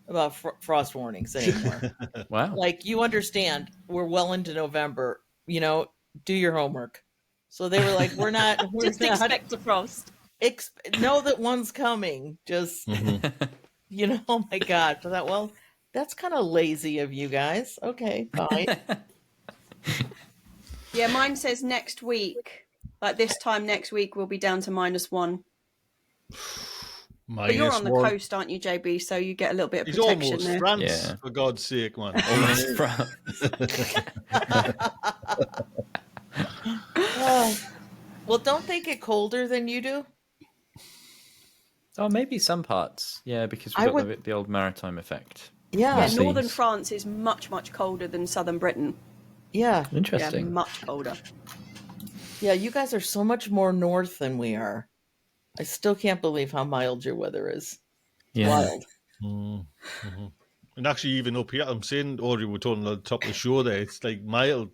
about frost warnings anymore. Wow! Like, you understand, we're well into November. Do your homework. So they were like, we're not Just expect a frost. Know that one's coming. Just, oh my God. I thought, well, that's kind of lazy of you guys. Okay, fine. Yeah, mine says next week. Like this time next week, we'll be down to -1. But you're on the coast, aren't you, JB? So you get a little bit of protection almost there. France, for God's sake, man. Almost France. Well, don't they get colder than you do? Oh, maybe some parts. Yeah, because we've got the old maritime effect. Yeah. Yeah, northern France is much, much colder than southern Britain. Yeah. Interesting. Yeah, much colder. Yeah, you guys are so much more north than we are. I still can't believe how mild your weather is. Yeah. Wild. Mm-hmm. And actually, even up here, I'm saying, Audrey, we're talking at the top of the show there, it's like mild.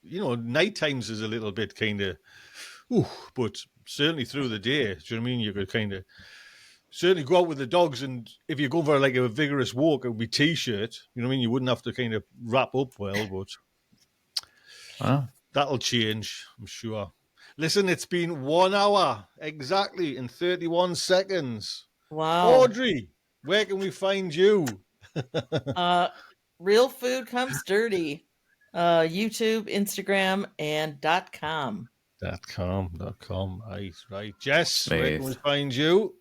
Night times is a little bit kind of, but certainly through the day, do you know what I mean? You could kind of certainly go out with the dogs, and if you go for like a vigorous walk, it would be t-shirt. You know what I mean? You wouldn't have to kind of wrap up well, but that'll change, I'm sure. Listen, it's been 1 hour exactly in 31 seconds. Wow. Audrey, where can we find you? Real Food Comes Dirty. YouTube, Instagram, and .com. .com. Right. Jess, where can we find you?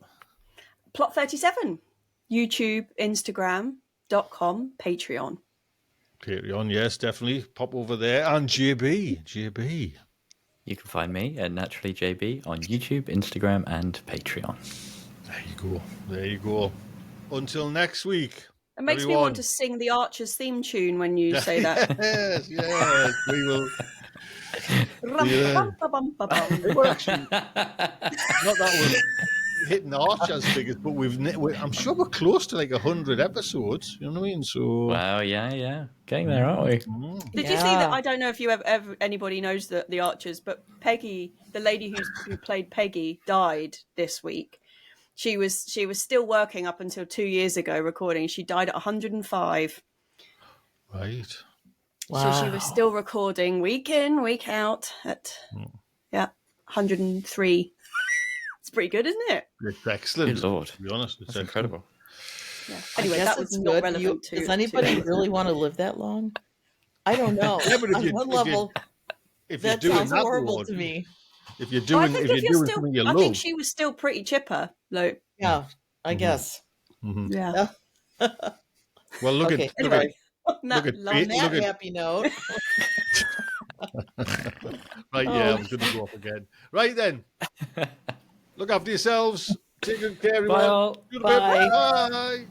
Plot 37. YouTube, Instagram.com, Patreon. Patreon, yes, definitely. Pop over there. And JB. You can find me at Naturally JB on YouTube, Instagram, and Patreon. There you go. Until next week. It makes me want to sing the Archers theme tune when you say that. Yes, we will. They were actually not that we're hitting Archers figures, but I'm sure we're close to like 100 episodes. You know what I mean? So wow, yeah, getting there, aren't we? Did you see that? I don't know if you ever anybody knows the Archers, but Peggy, the lady who played Peggy, died this week. She was still working up until 2 years ago recording. She died at 105. Right. Wow. So she was still recording week in, week out at 103. It's pretty good, isn't it? It's excellent. Good Lord. To be honest, it's incredible. Yeah. Anyway, that was not good. relevant Does anybody really want to live that long? I don't know. Yeah, but On one level, that sounds horrible to me. If you're doing, something you love. I think she was still pretty chipper, though. Yeah, I guess. Mm-hmm. Yeah. Well, look at that happy note. Right, I'm going to go off again. Right then. Look after yourselves. Take good care, everyone. Bye all. Bye. Bye.